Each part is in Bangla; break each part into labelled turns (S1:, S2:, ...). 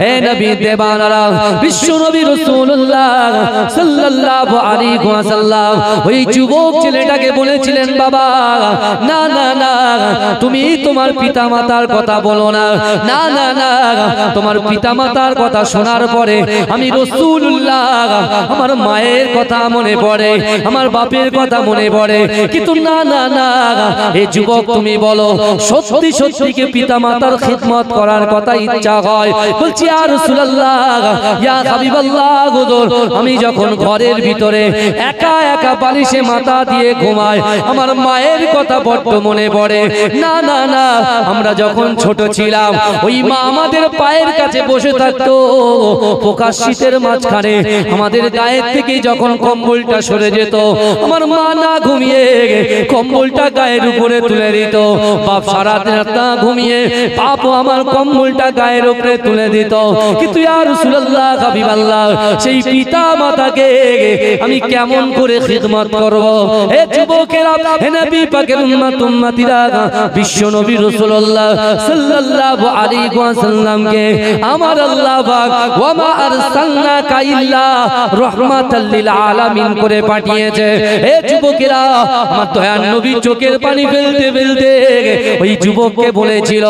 S1: হে নবী দেবানারা বিশ্ব নবী রাসূলুল্লাহ সাল্লাল্লাহু আলাইহি ওয়াসাল্লাম ওই যুবক ছেলেটাকে বলেছিলেন, বাবা না না না, তুমি তোমার পিতামাতার কথা বলো না, না না না, তোমার পিতামাতার কথা শোনার পরে আমি রাসূলুল্লাহ আমার মায়ের কথা মনে পড়ে, আমার বাপের কথা মনে পড়ে, কিন্তু না না না, এই যুবক তুমি বলো সত্যি সত্যি কি পিতামাতার খিদমত করার কথা ইচ্ছা হয়? বলছি ইয়া রাসূলুল্লাহ ইয়া হাবিবাল্লাহ, হুজুর আমি যখন ঘরের ভিতরে একা একা বালিশে মাথা দিয়ে ঘুমাই আমার মায়ের কথা বড্ড মনে পড়ে। না না না, আমরা যখন ছোট ছিলাম ওই মা আমাদের পায়ের কাছে বসে থাকতো, পোকা শীতের মাঝখানে আমাদের গায়ের থেকে যখন কম্বলটা সরে যেত আমার মা না ঘুমিয়ে কম্বলটা গায়ের উপরে তুলে দিত, বাপ সারা রাত না ঘুমিয়ে বাপও আমার কম্বলটা গায়ের উপরে তুলে দিত। কিন্তু ইয়া রাসূলুল্লাহ হাবিবাল্লাহ সেই পিতা মাতাকে আমি কেমন করে খিদমত করব? হে যুবকেরা, হে নবী পাকের উম্মত উম্মতিরা, বিশ্ব নবী রাসূলুল্লাহ সাল্লাল্লাহু আলাইহি ওয়াসাল্লামকে আমার আল্লাহ পাক ওয়া মা আরসালনাকা ইল্লা রাহমাতাল লিল আলামিন করে পাঠিয়েছে। হে যুবকেরা, আমার দয়ার নবী চোখের পানি ফেলতে ফেলতে ওই যুবককে বলেছিল,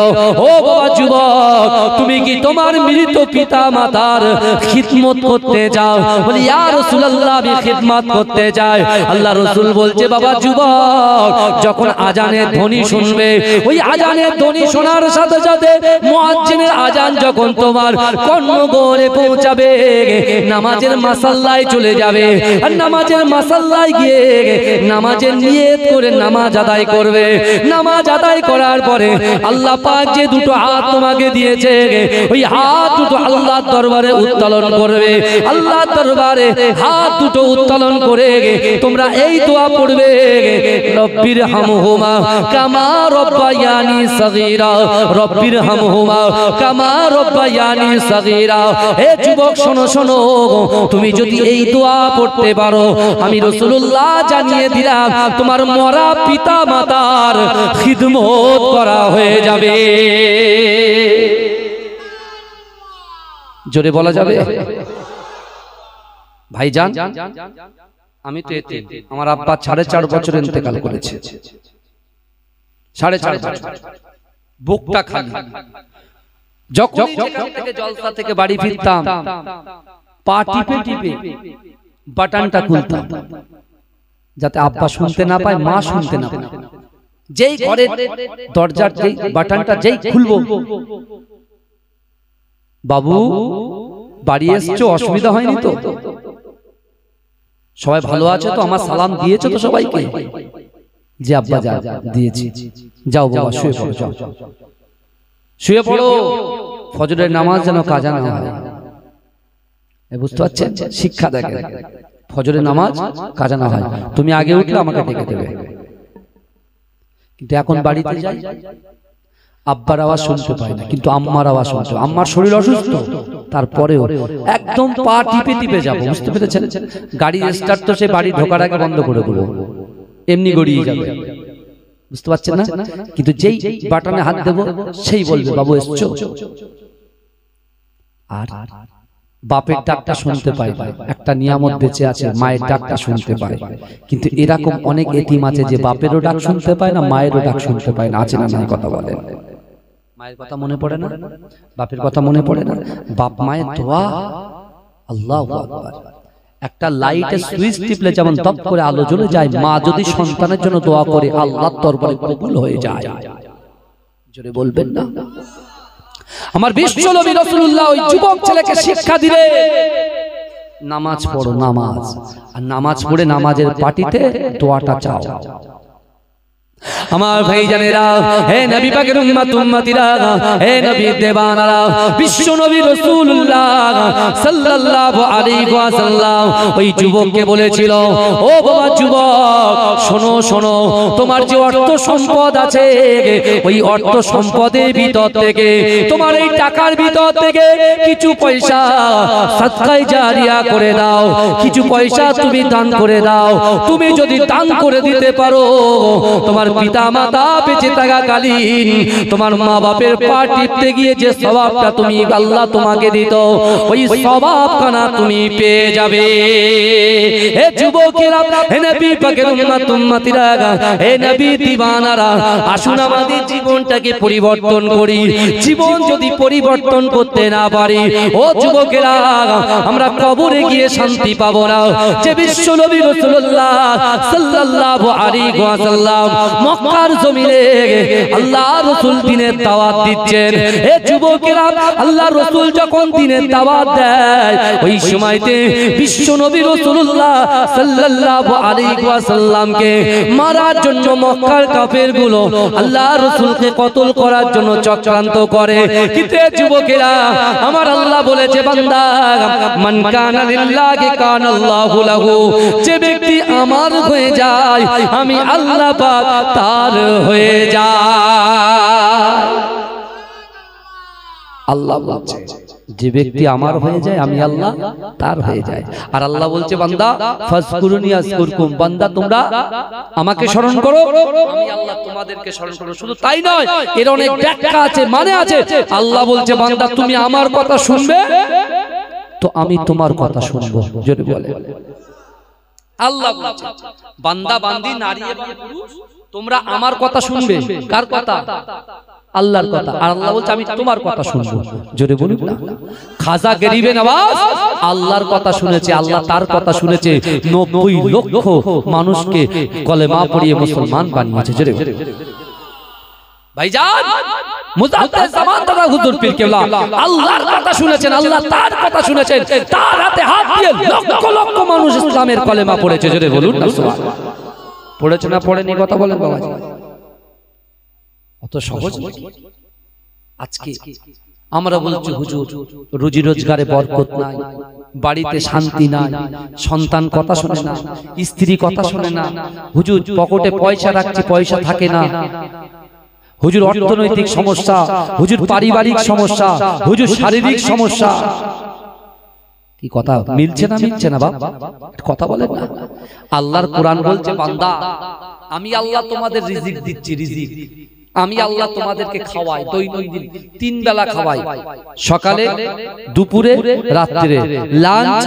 S1: ও বাবা যুবক, তুমি কি তোমার মৃত পিতা মাতার খিদমত করতে যাও? বলি ইয়া রাসূলুল্লাহ আমি খিদমত করতে যাই। আল্লাহ রাসূল বলছে, বাবা যুবক, যখন আজানের ধ্বনি শুনবে ওই আজানের ধ্বনি শোনার সাথে সাথে মুয়াজ্জিনের আজান যখন তোমার কর্ণগোরে পৌঁছাবে নামাজের মাসাল্লায় চলে যাবে, আর নামাজের মাসাল্লায় গিয়ে নামাজের নিয়ত করে নামাজ আদায় করবে। নামাজ আদায় করার পরে আল্লাহ পাক যে দুটো হাত তোমাকে দিয়েছে ওই হাত দুটো আল্লাহর দরবারে উত্তোলন করবে। আল্লাহর দরবারে হাত দুটো উত্তোলন করে তোমরা এই দোয়া পড়বে, রব্বির হামহুমা কামা রব্বায়ানি সগীরা, রব্বির হামহুমা কামা রব্বায়ানি সগীরা। হে যুবক শোনো শোনো, তুমি যদি এই দোয়া পড়তে পারো আমি রাসূলুল্লাহ জানিয়ে দিলাম তোমার মরা পিতা মাতার খিদমত করা হয়ে যাবে। জোরে বলা যাবে? ভাইজান, আমি তো এতে আমার আব্বা 4.5 বছর ইন্তেকাল করেছে, 4.5 বছর, বুকটা খালি। যখন থেকে জলসা থেকে বাড়ি ফিরতাম পা টিপে টিপে বাটনটা খুলতাম যাতে আব্বা শুনতে না পায়, মা শুনতে না পায়। যেই ঘরের দরজার যেই বাটনটা যেই খুলবো, বাবু বাড়ি এসছো, অসুবিধা হয়নি তো? সবাই ভালো আছে তো? আমার সালাম দিয়েছো তো সবাইকে? যে আব্বা যা দিয়েছি, যাও বাবা শুয়ে পড়ো, যাও শুয়ে পড়ো, ফজরের নামাজ যেন কাজা না হয়। বুঝতে পারছেন? শিক্ষা দেখে, ফজরের নামাজ কাজা না হয়, তুমি আগে উঠলে আমাকে ডেকে দেবে। কিন্তু এখন বাড়িতে যাই আব্বার আওয়াজ শুনতে পাই না, কিন্তু আম্মার আওয়াজ শুনতে। আম্মার শরীর অসুস্থ, তারপরেও একদম পা টিপে টিপে যাবো। বুঝতে পেরেছেন? গাড়ি স্টার্ট তো সে বাড়ি ঢোকার আগে বন্ধ করে দেবো, এমনি গড়িয়ে যাবে। বুঝতে পারছেন না? কিন্তু যেই বাটনে হাত দেবো সেই বলবে, বাবু এসছো। আর বাপের ডাকটা শুনতে পায়, একটা নিয়ামত বেঁচে আছে, মায়ের ডাকটা শুনতে পায়। কিন্তু এরকম অনেক এতিম আছে যে বাপেরও ডাক শুনতে পায় না, মায়েরও ডাক শুনতে পায় না। আছে না? নাই কথা বলে। মায়ের কথা মনে পড়ে না, বাপের কথা মনে পড়ে না। বাপ মায়ের দোয়া আল্লাহু আকবার। একটা লাইটের সুইচ টিপলে যেমন দপ করে আলো জ্বলে যায়, মা যদি সন্তানের জন্য দোয়া করে আল্লাহর দরবারে কবুল হয়ে যায়। জোরে বলবেন না? আমার বিশ্ব নবী রাসূলুল্লাহ ওই যুবক ছেলেকে শিক্ষা দিলে, নামাজ পড়ো, নামাজ, আর নামাজ পড়ে নামাজের পাটিতে দোয়াটা চাও। আমার ভাইজানেরা, হে নবী পাকের উম্মত উম্মতিরা, হে নবী দেবানারা, বিশ্ব নবী রাসূলুল্লাহ সাল্লাল্লাহু আলাইহি ওয়াসাল্লাম ওই যুবককে বলেছিল, ও বাবা যুবক শোনো শোনো, তোমার যে অর্থ সম্পদ আছে ওই অর্থ সম্পদের ভিতর থেকে, তোমার এই টাকার ভিতর থেকে কিছু পয়সা সাদকায়ে জারিয়া করে দাও, কিছু পয়সা তুমি দান করে দাও। তুমি যদি দান করে দিতে পারো তোমার তোমার পিতা মাতা বেঁচে থাকাকালীন তোমার মা বাপের পা টিপতে গিয়ে যে সওয়াবটা তুমি আল্লাহ তোমাকে দিত, ওই সওয়াবখানা তুমি পেয়ে যাবে। হে যুবকেরা, হে নবী পাকের উম্মতিরা, হে নবী দিওয়ানারা, আসুন আমাদের জীবনটাকে পরিবর্তন করি। জীবন যদি পরিবর্তন করতে না পারি, ও যুবকেরা, আমরা কবরে গিয়ে শান্তি পাবো না। যে বিশ্ব নবী রাসূলুল্লাহ সাল্লাল্লাহু আলাইহি ওয়াসাল্লাম মক্কার জমিনে আল্লাহ রাসূল দ্বীনের দাওয়াত দিচ্ছেন। হে যুবকেরা, আল্লাহ রাসূল যখন দ্বীনের দাওয়াত দেয়, ওই সময়তে বিশ্ব নবী রাসূলুল্লাহ সাল্লাল্লাহু আলাইহি ওয়াসাল্লামকে মারার জন্য মক্কার কাফেরগুলো আল্লাহ রাসূলকে কতল করার জন্য চক্রান্ত করে। কিন্তু যুবকেরা, আমার আল্লাহ বলেছে, বান্দা, মান কানা লিল্লাহি কানাল্লাহু লাহু, যে ব্যক্তি আমার হয়ে যায় আমি আল্লাহ পাক তার হয়ে যায়। আল্লাহ বলছে, যে ব্যক্তি আমার হয়ে যায় আমি আল্লাহ তার হয়ে যায়। আর আল্লাহ বলছে, বান্দা, ফাজকুরুনি আযকুরকুম, বান্দা তোমরা আমাকে স্মরণ করো, আমি আল্লাহ তোমাদেরকে স্মরণ করব। শুধু তাই নয়, এর অনেক ব্যাখ্যা আছে, মানে আছে। আল্লাহ বলছে, বান্দা তুমি আমার কথা শুনবে তো আমি তোমার কথা শুনবো। যদি বলে আল্লাহ বলছে, বান্দা বান্দি নারী এবং পুরুষ তোমরা আমার কথা শুনবে। কার কথা? আল্লাহর কথা। আর আল্লাহ বলছে, আমি তোমার কথা শুনবো। জোরে বলুন না। খাজা গরিবে নওয়াজ আল্লাহর কথা শুনেছে, আল্লাহ তার কথা শুনেছে, 90 লক্ষ মানুষকে কলেমা পড়িয়ে মুসলমান বানিয়েছে। জোরে ভাইজান, মুজাদ্দিদ জামান দাদা হুজুর পীর কেবলা আল্লাহর কথা শুনেছেন, আল্লাহ তার কথা শুনেছেন, তার হাতে হাত দিয়ে লক্ষ লক্ষ মানুষ ইসলামের কলেমা পড়েছে। জোরে বলুন না সুবহানাল্লাহ। পড়েছে না পড়েনি কথা বলেন বাবাজি? অত সহজ নাকি? আজকে আমরা বলছি, হুজুর রুজি রোজগারে বরকত নাই, বাড়িতে শান্তি নাই, সন্তান কথা শোনে না, স্ত্রী কথা শোনে না, হুজুর পকেটে পয়সা রাখছি পয়সা থাকে না, হুজুর অর্থনৈতিক সমস্যা, হুজুর পারিবারিক সমস্যা, হুজুর শারীরিক সমস্যা। কি কথা মিলছে না? মিলছে না বাবা? কথা বলেন না। আল্লাহর কোরআন বলছে, বান্দা আমি আল্লাহ তোমাদের রিজিক দিচ্ছি, রিজিক আমি আল্লাহ তোমাদেরকে খাওয়াই, দৈনন্দিন 3 বেলা খাওয়াই, সকালে, দুপুরে, রাত্রে, লাঞ্চ,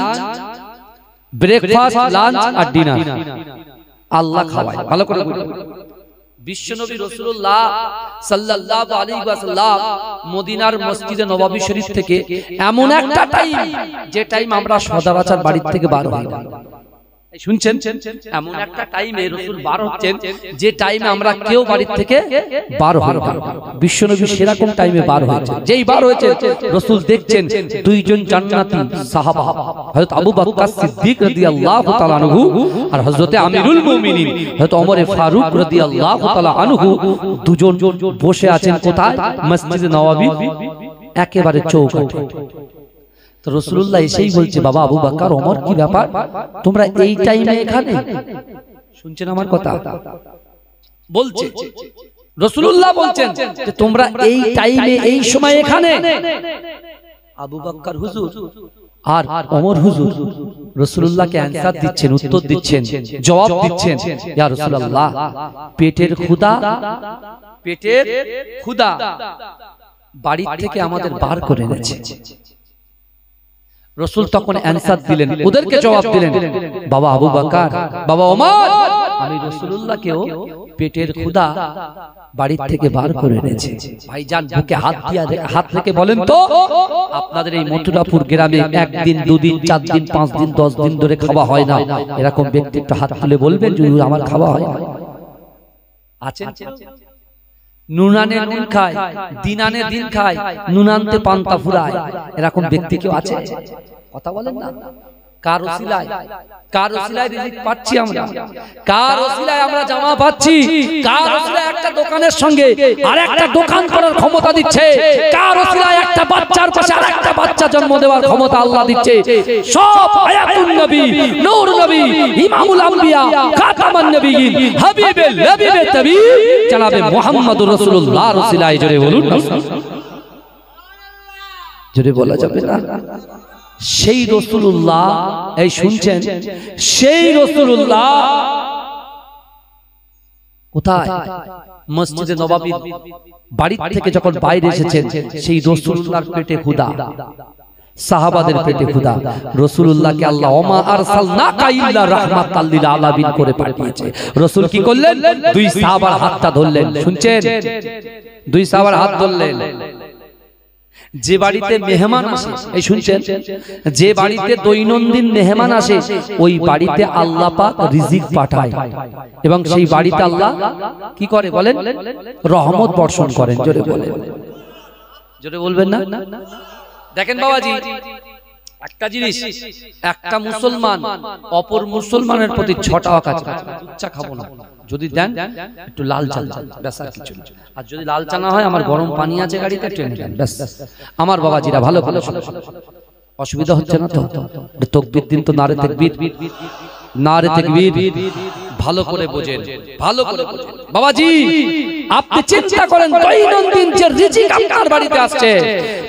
S1: ব্রেকফাস্ট, লাঞ্চ আর ডিনার আল্লাহ খাওয়াই। ভালো করে বুঝুন। বিশ্বনবী রাসূলুল্লাহ সাল্লাল্লাহু আলাইহি ওয়াসাল্লাম মদিনার মসজিদে নববী শরীফ থেকে এমন একটা টাইম, যে টাইম আমরা সচরাচর বাড়ি থেকে বার হই না। শুনছেন? এমন একটা টাইমে রাসূল বার হচ্ছেন, যে টাইমে আমরা কেউ বাড়ি থেকে বার হই না। বিশ্বনবী সেরকম টাইমে বার হয়েছে। যেই বার হয়েছে, রাসূল দেখছেন 2 জন জান্নাতি সাহাবা, হযরত আবু বকর সিদ্দিক রাদিয়াল্লাহু তাআলা আনহু আর হযরত আমিরুল মুমিনিন হযরত ওমর ফারুক রাদিয়াল্লাহু তাআলা আনহু, দুজন বসে আছেন কোথায়? মসজিদে নববী একেবারে চৌকাঠে। তো রাসূলুল্লাহ এসেই বলছে, বাবা আবু বকর, ওমর, কি ব্যাপার তোমরা এই টাইমে এখানে? শুনছেন আমার কথা? বলছে রাসূলুল্লাহ বলছেন যে তোমরা এই টাইমে এই সময় এখানে। আবু বকর হুজুর আর ওমর হুজুর রাসূলুল্লাহকে অ্যানসার দিচ্ছেন, উত্তর দিচ্ছেন, জবাব দিচ্ছেন, ইয়া রাসূলুল্লাহ, পেটের ক্ষুধা বাড়ি থেকে আমাদের বার করে এনেছে। রাসূল তখন অ্যানসার দিলেন, ওদেরকে জবাব দিলেন, বাবা আবু বকর, বাবা ওমর, আমি রাসূলুল্লাহকেও পেটের ক্ষুধা বাড়ি থেকে বার করে এনেছি। ভাইজান বুকে হাত রেখে বলেন তো, আপনাদের এই মথুরাপুর গ্রামে 1 দিন 2 দিন 4 দিন 5 দিন 10 দিন ধরে খাওয়া হয় না, এরকম ব্যক্তি একটু হাত তুলে বলবেন যে আমার খাওয়া হয় না? আছেন? নুনানে নুন খায়, দিনানে দিন খায়, নুনান্তে পান্তা ফুরায়, এরকম ব্যক্তি কেউ আছে? কথা বলেন না। কার ওসিলায় রিজিক পাচ্ছি আমরা, কার ওসিলায় আমরা জামা পাচ্ছি, কার ওসিলায় একটা দোকানের সঙ্গে আরেকটা দোকান করার ক্ষমতা দিচ্ছে, কার ওসিলায় একটা বাচ্চার পাশে আরেকটা বাচ্চা জন্ম দেওয়ার ক্ষমতা আল্লাহ দিচ্ছে। সব হায়াতুন নবী, নূর নবী, ইমামুল আম্বিয়া, খাতামান নবিয়্যিন, হাবিবুল নবীবে তবী জনাবে মুহাম্মদুর রাসূলুল্লাহর ওসিলায়। জোরে বলুন না, জোরে বলা যাবে না? সেই রাসূলুল্লাহ, এই শুনছেন, সেই রাসূলুল্লাহ কোথায়? মসজিদে নববীর বাড়ি থেকে যখন বাইরে এসেছেন, সেই রাসূলুল্লাহর পেটে ক্ষুধা, সাহাবাদের পেটে ক্ষুধা। রাসূলুল্লাহকে আল্লাহ ওমা আরসালনাকা ইল্লা রাহমাতাল লিল আলামিন করে পাঠিয়েছে। রাসূল কি করলেন? দুই সাহাবার হাতটা ধরলেন। শুনছেন? দুই সাহাবার হাত ধরলেন। যে বাড়িতে মেহমান আসে, এই শুনছেন, যে বাড়িতে দৈনন্দিন মেহমান আসে, ওই বাড়িতে আল্লাহ পাক রিজিক পাঠায় এবং সেই বাড়িতে আল্লাহ কি করে বলেন? রহমত বর্ষণ করেন। জোরে বলেন, জোরে বলবেন না? দেখেন বাবাজি, একটা জিনিস, একটা মুসলমান অপর মুসলমানের প্রতি 6টা হক আছে। চা খাবো না, যদি দেন একটু লাল চা দেন, ব্যাস, আর কিছু না। আর যদি লাল চা না হয়, আমার গরম পানি আছে গাড়িতে, ট্রেনে দেন, ব্যাস। আমার বাবাজিরা ভালো ভালো, অসুবিধা হচ্ছে না তো? তাকবীর দিন তো, নারে তাকবীর, নারে তাকবীর। ভালো করে বোঝেন, ভালো করে বোঝেন বাবাজি। আপনি চিন্তা করেন, দৈনন্দিন যে রিজিক আপনার বাড়িতে আসছে,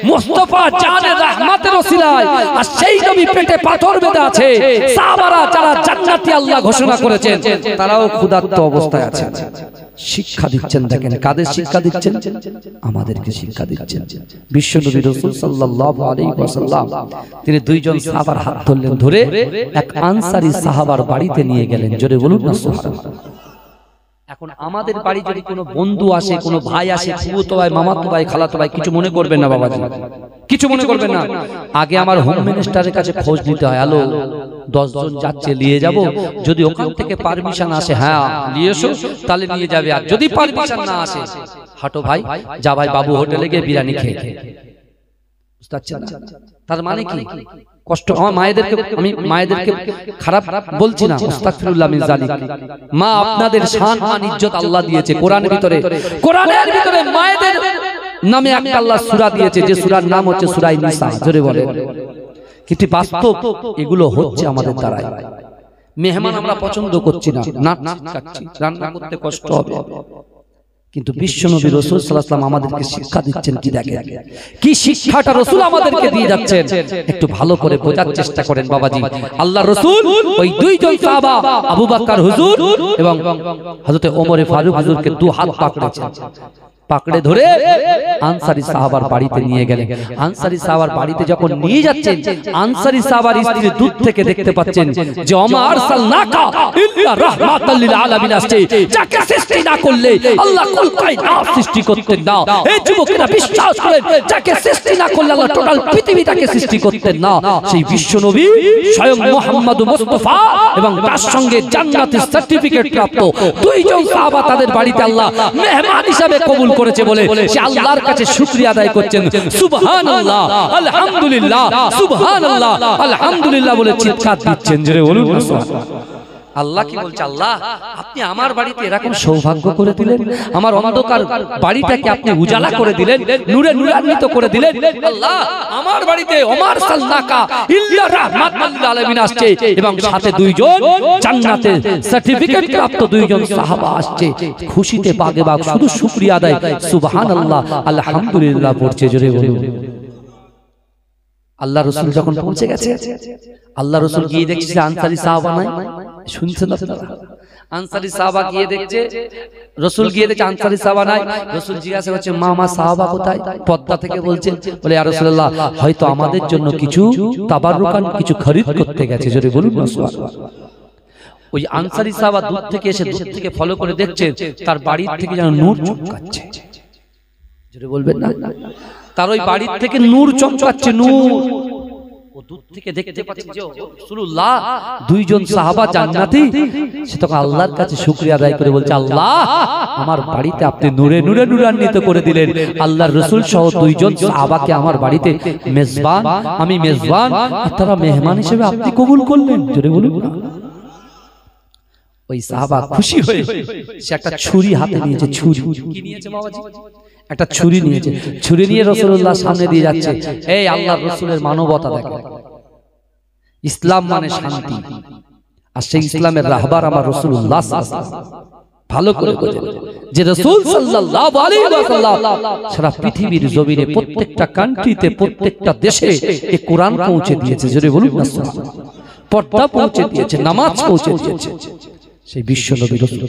S1: মুস্তাফা জানের রহমতের ওসিলায়, আর সেই নবী পেটে পাথর বেঁধে আছে, সাহাবারা যারা জান্নাতি আল্লাহ ঘোষণা করেছেন, তারাও ক্ষুধার্ত অবস্থায় আছে। শিক্ষা দিচ্ছেন, দেখেন কাদের শিক্ষা দিচ্ছেন? আমাদেরকে শিক্ষা দিচ্ছেন। বিশ্বনবী রাসূল সাল্লাল্লাহু আলাইহি ওয়াসাল্লাম তিনি দুইজন সাহাবার হাত ধরলেন, ধরে এক আনসারী সাহাবার বাড়িতে নিয়ে গেলেন। জোরে বলুন না সুবহানাল্লাহ। এখন আমাদের বাড়ি যদি কোনো বন্ধু আসে, কোনো ভাই আসে, ফুফুতো ভাই, মামাতো ভাই, খালাতো ভাই, কিছু মনে করবেন না বাবাজি, কিছু মনে করবেন না। আগে আমার হোম মিনিস্টারের কাছে খোঁজ নিতে হয়, হ্যালো 10 জন যাচ্ছে, নিয়ে যাব, যদি ওখান থেকে পারমিশন আসে, হ্যাঁ নিয়ে এসো, তাহলে নিয়ে যাবে। আর যদি পারমিশন না আসে, হাঁটো ভাই, যা ভাই বাবু হোটেলে গিয়ে বিরিয়ানি খেয়ে। বুঝতে পারছেন না? তার মানে কি? কষ্ট। আমার মায়েদেরকে, আমি মায়েদেরকে খারাপ বলছি না, আস্তাগফিরুল্লাহ মিন যালিক। মা আপনাদের শান মান ইজ্জত আল্লাহ দিয়েছে কোরআনের ভিতরে। কোরআনের ভিতরে মায়েদের নামে একটা আল্লাহ সূরা দিয়েছে, যে সূরার নাম হচ্ছে সূরা নিসা। জোরে বলেন। কিন্তু বাস্তব এগুলো হচ্ছে আমাদের দ্বারাই। মেহমান আমরা পছন্দ করছি না, না খাচ্ছি, রান্না করতে কষ্ট হবে, কিন্তু বিশ্বনবী রাসূল সাল্লাল্লাহু আলাইহি ওয়াসাল্লাম আমাদেরকে শিক্ষা দিচ্ছেন। কি দেখেন, কি শিক্ষাটা রাসূল আমাদেরকে দিয়ে যাচ্ছেন, একটু ভালো করে বোঝার চেষ্টা করেন বাবাজি। আল্লাহর রাসূল ওই দুইজন সাহাবা, আবু বকর হুজুর এবং হযরত ওমর ফারুক হুজুরকে দু হাত পাকড়েছেন, পাকড়ে ধরে আনসারী সাহাবার বাড়িতে নিয়ে গেলেন। আনসারী সাহাবার বাড়িতে যখন নিয়ে যাচ্ছেন, আনসারী সাহাবার স্ত্রী দূর থেকে দেখতে পাচ্ছেন যে ওমা আরসালনাকা ইল্লা রাহমাতাল লিল আলামিন আসছে, যাকে সৃষ্টি না করলে আল্লাহ কুল কায়নাত সৃষ্টি করতেন না। এই যুবকেরা বিশ্বাস করেন, যাকে সৃষ্টি না করলে আল্লাহ টোটাল পৃথিবীটাকে সৃষ্টি করতেন না। সেই বিশ্বনবী স্বয়ং মুহাম্মদ মুস্তাফা এবং তার সঙ্গে জান্নাতের সার্টিফিকেট প্রাপ্ত দুইজন সাহাবা তাদের বাড়িতে আল্লাহ মেহমান হিসেবে কবুল করেছে বলে সে আল্লাহর কাছে শুকরিয়া আদায় করছেন। সুবহানাল্লাহ, আলহামদুলিল্লাহ, সুবহানাল্লাহ, আলহামদুলিল্লাহ বলে চিৎকার দিচ্ছেন। জোরে বলুন না সুবহানাল্লাহ। আল্লাহ কি বলছে? আল্লাহ আপনি আমার বাড়িতে এরকম সৌভাগ্য করে দিলেন, আমার অন্ধকার বাড়িটাকে আপনি উজালা করে দিলেন, নূরে নূরান্বিত করে দিলেন। আল্লাহ আমার বাড়িতে ওমর সাল্লাকা ইল্লা রাহমাতাল লিল আলামিন আসছে এবং সাথে দুইজন জান্নাতের সার্টিফিকেট প্রাপ্ত দুইজন সাহাবা আসছে। খুশিতে বাগে বাগ শুধু শুকরিয়া আদায়, সুবহানাল্লাহ, আলহামদুলিল্লাহ পড়ছে। জোরে বলুন। আল্লাহ রাসূল যখন পৌঁছে গেছে, আল্লাহ রাসূল গিয়ে দেখছে আনসারী সাহাবা নাই। শুনছেন আপনারা? আনসারী সাহাবা গিয়ে দেখছে, রাসূল গিয়ে দেখছে আনসারী সাহাবা নাই। রাসূল জিজ্ঞাসা করছে, মা মা সাহাবা কোথায়? পর্দা থেকে বলছে, বলে ইয়া রাসূলুল্লাহ হয়তো আমাদের জন্য কিছু তাবাররুকান, কিছু খরিদ করতে গেছে। জোরে বলুন না সুবহানাল্লাহ। ওই আনসারী সাহাবা দূর থেকে এসে, দূর থেকে ফলো করে দেখছে তার বাড়ি থেকে যেন নূর চমকাচ্ছে। জোরে বলবেন না? তার ওই বাড়ি থেকে নূর চমকাচ্ছে, নূর। ও দূর থেকে দেখতে পাচ্ছে যে রাসূলুল্লাহ দুইজন সাহাবা জান্নাতি। সে তখন আল্লাহর কাছে শুকরিয়া আদায় করে বলছে, আল্লাহ আমার বাড়িতে আপনি নূরে নূরে নূরান্বিত করে দিলেন। আল্লাহর রাসূল সহ দুইজন সাহাবাকে আমার বাড়িতে মেজবান, আমি মেজবান, তারা মেহমান হিসেবে আপনি কবুল করলেন। জোরে বলুন না। ওই সাহাবা খুশি হয়ে সে একটা ছুরি হাতে নিয়েছে। ছুরি কি নিয়েছে বাবাজি? একটা ছুরি নিয়েছে। ছুরি নিয়ে রাসূলুল্লাহ সামনে দিয়ে যাচ্ছে। এই আল্লাহর রাসূলের মানবতা দেখো। ইসলাম মানে শান্তি, আর সেই ইসলামের রাহবার আমার রাসূলুল্লাহ সাল্লাল্লাহু আলাইহি ওয়াসাল্লাম। ভালো করে বোঝেন যে রাসূল সাল্লাল্লাহু আলাইহি ওয়াসাল্লাম সারা পৃথিবীর জমিনে প্রত্যেকটা কান্ট্রিতে, প্রত্যেকটা দেশে এই কোরআন পৌঁছে দিয়েছে। জোরে বলুন না সুবহানাল্লাহ। পর্দা পৌঁছে দিয়েছে, নামাজ পৌঁছে দিয়েছে সেই বিশ্বনবী রাসূল।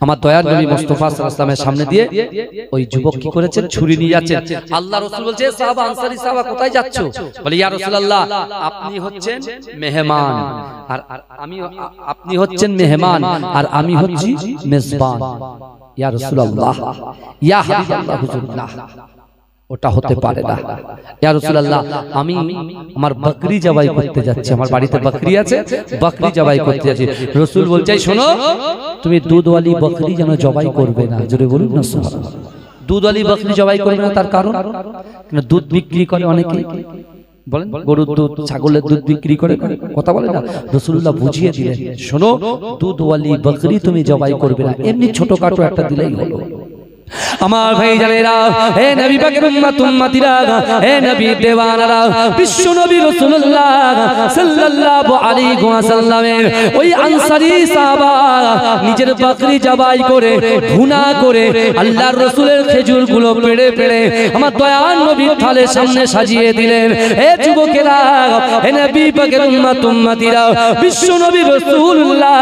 S1: আমার দয়ার নবী মুস্তাফা সাল্লাল্লাহু আলাইহি ওয়াসাল্লামের সামনে দিয়ে ওই যুবক কি করেছেন, ছুরি নিয়ে যাচ্ছেন। আল্লাহ রাসূল বলছে, সাহাবা আনসারী সাহাবা কোথায় যাচ্ছ? বলে, ইয়া রাসূলুল্লাহ, আপনি হচ্ছেন মেহমান আর আমি, আপনি হচ্ছেন মেহমান আর আমি হচ্ছি মেজবান। ইয়া রাসূলুল্লাহ, ইয়া হাবিবাল্লাহ, হুজুরুল্লাহ, ওটা হতে পারে না। ইয়া রাসূলুল্লাহ, আমি আমার বকরি জবাই করতে যাচ্ছি, আমার বাড়িতে বকরি আছে, বকরি জবাই করতে যাচ্ছি। রাসূল বলছে, শোনো, তুমি দুধওয়ালি বকরি যেন জবাই করবে না। জোরে বলুন না সুবহানাল্লাহ। দুধওয়ালি বকরি জবাই করবে না, তার কারণ দুধ বিক্রি করে অনেকে, বলেন গরুর দুধ, ছাগলের দুধ বিক্রি করে, কথা বলে না। রাসূলুল্লাহ বুঝিয়ে দিলেন, শোনো, দুধওয়ালি বকরি তুমি জবাই করবে না, এমনি ছোটখাটো একটা দিলেই হলো। আমার ভাই জানেরা, হে নবী পাকের উম্মত উম্মতিরা, হে নবী দেওয়ানারা, বিশ্ব নবী রাসূলুল্লাহ সাল্লাল্লাহু আলাইহি ওয়াসাল্লামের ওই আনসারী সাহাবা নিজের বকরি জবাই করে ভুনা করে আল্লাহর রাসূলের খেজুরগুলো পেড়ে পেড়ে আমার দয়ার নবীর থালের সামনে সাজিয়ে দিলেন। হে যুবকেরা, হে নবী পাকের উম্মত উম্মতিরা, বিশ্ব নবী রাসূলুল্লাহ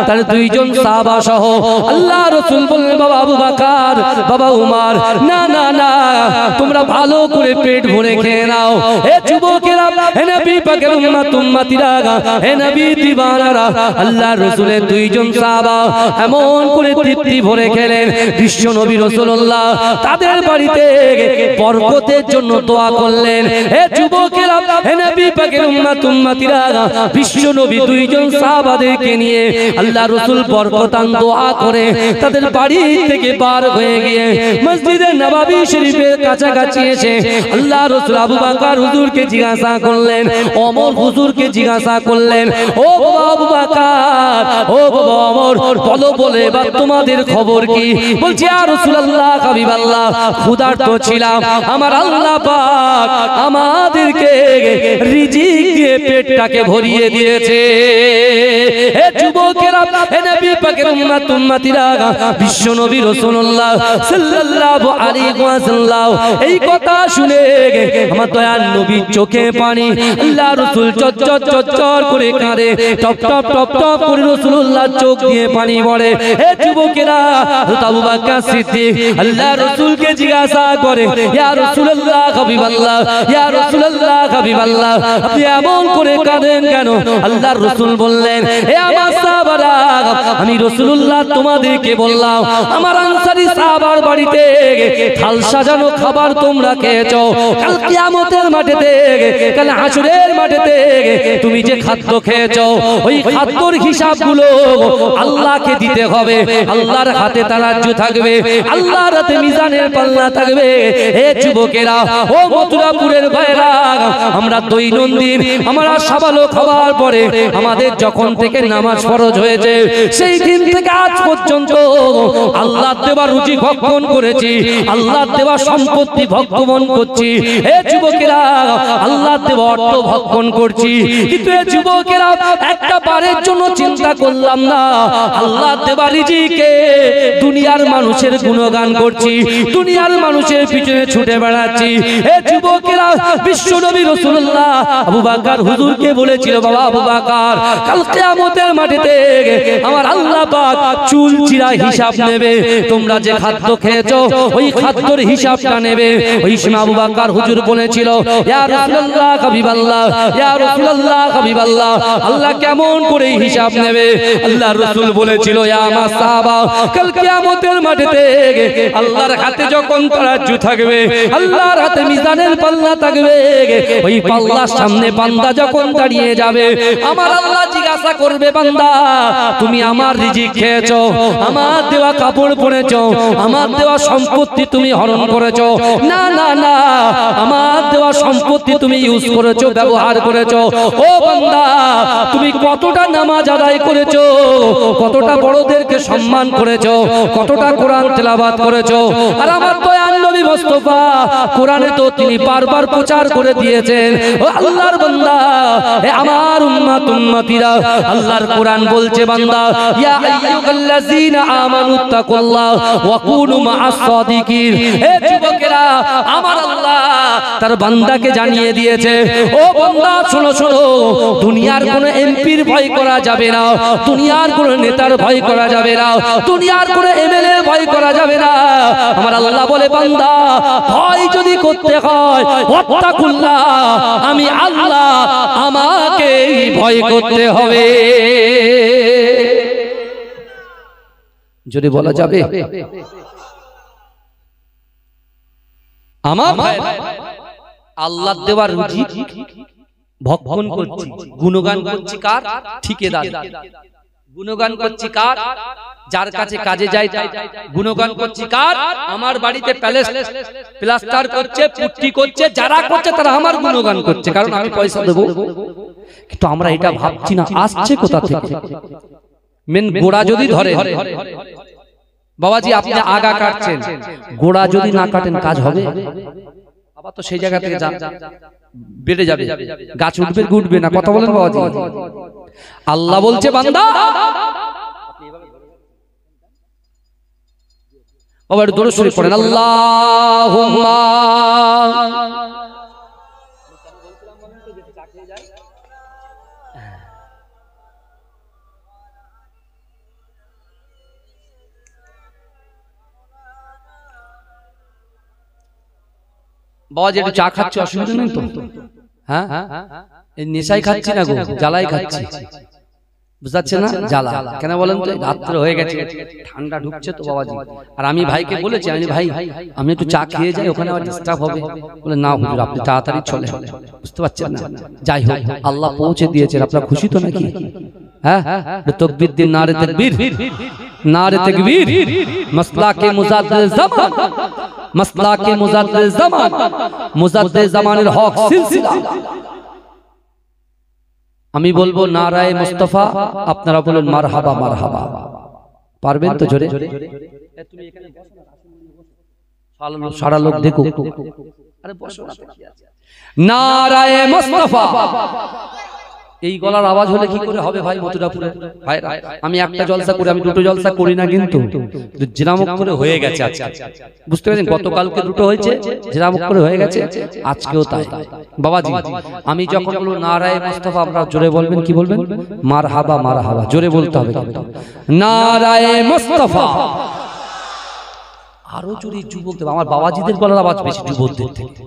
S1: তার দুইজন সাহাবা সহ আল্লাহর রাসূল বললেন, বাবা আবু বকর, বাবা উমর, না না না, তোমরা ভালো করে পেট ভরে খেয়ে নাও। হে যুবকেরা, হে নবী পাকের উম্মত উম্মতিরা, হে নবী দিওয়ানারা, আল্লাহর রাসূলের দুইজন সাহাবা এমন করে তৃপ্তি ভরে খেলেন। বিশ্ব নবী রাসূলুল্লাহ তাদের বাড়িতে বরকতের জন্য দোয়া করলেন। হে যুবকেরা, হে নবী পাকের উম্মত উম্মতিরা, বিশ্ব নবী দুইজন সাহাবাদেরকে নিয়ে আল্লাহর রাসূল বরকতান দোয়া করে তাদের বাড়ি থেকে বার হয়ে গিয়ে মসজিদে নববী শরীফের কাছাকাছি এসে আল্লাহ রাসূল আবু বকর হুজুরকে জিজ্ঞাসা করলেন, ওমর হুজুরকে জিজ্ঞাসা করলেন, ও বাবা আবু বকর, ও বাবা ওমর, বলো বলে বা তোমাদের খবর কি? বলছে, ইয়া রাসূলুল্লাহ, হাবিবাল্লাহ, ক্ষুধার্ত ছিলাম, আমার আল্লাহ পাক আমাদেরকে রিজিক দিয়ে পেটটাকে ভরিয়ে দিয়েছে। হে যুবকেরা, হে নবী পাকের উম্মত উম্মতিরা, বিশ্ব নবী রাসূলুল্লাহ সাল্লাল্লাহু আলাইহি ওয়াসাল্লাম এই কথা শুনে আমার দয়ার নবীর চোখে পানি, আল্লাহ রাসূল চচ্চর চচ্চর করে কাঁদে, টপ টপ টপ টপ করে রাসূলুল্লাহ চোখ দিয়ে পানি পড়ে। হে যুবকেরা, আবু বকর সিদ্দিক আল্লাহ রাসূলকে জিজ্ঞাসা করে, ইয়া রাসূলুল্লাহ, হাবিবাল্লাহ, ইয়া রাসূলুল্লাহ, হাবিবাল্লাহ, আপনি এমন করে কাঁদেন কেন? আল্লাহর রাসূল বললেন, হে আমার সাহাবারা, আমি রাসূলুল্লাহ তোমাদেরকে বললাম, আমার আনসারী সাহাবার বাড়িতে থাল সাজানো খাবার তোমরা খেয়েছো, কাল কিয়ামতের মাঠেতে, কাল হাসরের মাঠেতে তুমি যে খাদ্য খেয়েছো ওই খাদ্যর হিসাবগুলো আল্লাহকে দিতে হবে। আল্লাহর হাতে তারাজ্জু থাকবে, আল্লাহর হাতে মিজানের পাল্লা থাকবে। হে যুবকেরা, ও মথুরাপুরের ভাইরা, আমরা দৈনন্দিন আমরা সাবালো খাবার পরে আমাদের যখন থেকে নামাজ ফরজ হয়েছে সেই দিন থেকে আজ পর্যন্ত আল্লাহ দেওয়া রুজি ভক্ষণ করেছি, আল্লাহ দেওয়া সম্পত্তি ভক্ষণ করছি। হে যুবকেরা, আল্লাহ দেওয়া অর্থ ভক্ষণ করছি, কিন্তু হে যুবকেরা, একটা বারের জন্য চিন্তা করলাম না আল্লাহ দেওয়া রিজিকে দুনিয়ার মানুষের গুণগান করছি, দুনিয়ার মানুষের পিছনে ছুটে বেড়াচ্ছি। হে যুবকেরা, বিশ্ব নবী রাসূলুল্লাহ আবু বকর হুজুরকে বলেছিল, বাবা আবু বকর, কাল কিয়ামতের মাঠেতে আমার আল্লাহ পাক চুল চিরা হিসাব নেবে, তোমরা যে খাদ্য খেয়েছো ওই খাদ্যের হিসাবটা নেবে। ওই সময় আবু বকর হুজুর বলেছিল, ইয়া রাসূলুল্লাহ, হাবিবাল্লাহ, ইয়া রাসূলুল্লাহ, হাবিবাল্লাহ, আল্লাহ কেমন করে হিসাব নেবে? আল্লাহর রাসূল বলেছিল, ইয়া আমার সাহাবা, কাল কিয়ামতের মাঠেতে আল্লাহর হাতে যখন তারাজ্জু থাকবে, আল্লাহর হাতে মিজানের পাল্লা থাকবে, ওই পাল্লার সামনে বান্দা যখন দাঁড়িয়ে যাবে, আমার আল্লাহ জিজ্ঞাসা করবে, বান্দা তুমি আমার রিজিক খেয়েছো, আমার দেওয়া কাপড় পরেছো, আমার দেওয়া সম্পত্তি তুমি হরণ করেছো? না না না, আমার দেওয়া সম্পত্তি তুমি ইউজ করেছো, ব্যবহার করেছো। ও বান্দা, তুমি কতটা নামাজ আদায় করেছো, কতটা বড়দেরকে সম্মান করেছো, কতটা কোরআন তেলাওয়াত করেছো? আর আমার দয়ার নবী মুস্তাফা কোরআনে তো তিনি বারবার প্রচার করে দিয়েছেন, ও আল্লাহর বান্দা, হে আমার উম্মত উম্মতিরা, আল্লাহর কোরআন বলছে বান্দা ইয়া আইয়ুহাল্লাযীনা আমানুত্তাকুল্লাহ ওয়া কুনু মা'আস সাদিকিন। হে যুবকেরা, আমার আল্লাহ তার বান্দাকে জানিয়ে দিয়েছে, ও বান্দা শোনো শোনো, দুনিয়ার কোনো এমপির ভয় করা যাবে না, দুনিয়ার কোনো নেতার ভয় করা যাবে না, দুনিয়ার কোনো এমএলএ ভয় করা যাবে না। আমার আল্লাহ বলে বান্দা ভয় যদি করতে হয় ওয়াত্তাকুল্লাহ, আমি আল্লাহ আমাকে ভয় করতে হবে। যদি বলা যাবে আমার ভাই আল্লাহ দেওয়ার রুজি ভক্ষণ করছি, গুণগান করছি কার? ঠিকাদার। গুণগান করছি কার? যার কাছে কাজে যাই গুণগান করছি কার? আমার বাড়িতে প্লাস্টার করছে, পুট্টি করছে, যারা করছে তারা আমার গুণগান করছে, কারণ আমি পয়সা দেবো। কিন্তু আমরা এটা ভাবছি না আসছে কোথা থেকে। মেন গোড়া যদি ধরে, বাবাজি আপনি আগা কাটছেন, গোড়া যদি না কাটেন কাজ হবে? আবার তো সেই জায়গা থেকে বেড়ে যাবে, গাছ উঠবে উঠবে না। কথা বলেন বাবাজি। আল্লাহ বলছে বান্দা বাবা একটু দরুদ শরীফ পড়েন, আল্লাহুম্মা বাবা যে একটু চা খাচ্ছে অসুবিধা নেই তো? হ্যাঁ নেশাই খাচ্ছি না গো, জ্বালাই খাচ্ছি, বুঝতে পারছেন না? জ্বালা কেন বলেন তো? রাত্র হয়ে গেছে, ঠান্ডা ঢুকছে তো বাবাজি। আর আমি ভাইকে বলেছি, আমি ভাই আমি একটু চা খেয়ে যাই, ওখানে আবার ডিস্টার্ব হবে। বলে না হুজুর আপনি তাড়াতাড়ি চলে। বুঝতে পারছেন না? যাই হোক আল্লাহ পৌঁছে দিয়েছেন, আপনারা খুশি তো নাকি? হ্যাঁ তাকবীর দিন, নারে তাকবীর, নারে তাকবীর। মাসলাকে মুজাদ্দিদ জামান, মাসলাকে মুজাদ্দিদ জামান, মুজাদ্দিদ জামানের হক সিলসিলা। আমি বলবো নারায়ে মুস্তাফা, আপনারা বলুন মারহাবা মারহাবা। পারবেন তো জোরে? তুমি এখানে বসো না, সারা লোক দেখো। আরে বসো না, নারায়ে মুস্তাফা। এই গলার আওয়াজ হলে কি করে হবে ভাই? মথুরাপুরে ভাই আমি একটা জলসা করি, আমি দুটো জলসা করি না, কিন্তু জেরামুখ করে হয়ে গেছে আজকে। বুঝতে পারছেন? গতকালকে দুটো হয়েছে, জেরামুখ করে হয়ে গেছে, আজকেও তাই। বাবাজি আমি যখন বলবো নারায়ে মুস্তাফা, আপনারা জোরে বলবেন। কি বলবেন? মারহাবা মারহাবা, জোরে বলতে হবে। নারায়ে মুস্তাফা। আরো জোরে যুবক, আমার বাবাজিদের গলার আওয়াজ বেশি যুবকদের থেকে।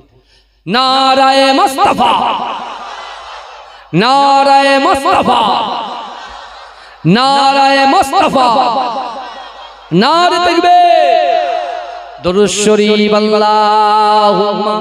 S1: নারায়ে মুস্তাফা, নারায়ে মুস্তাফা, নারায়ে মুস্তাফা, নারে তাকবীর, দরুদ শরীফ, আল্লাহুম্মা।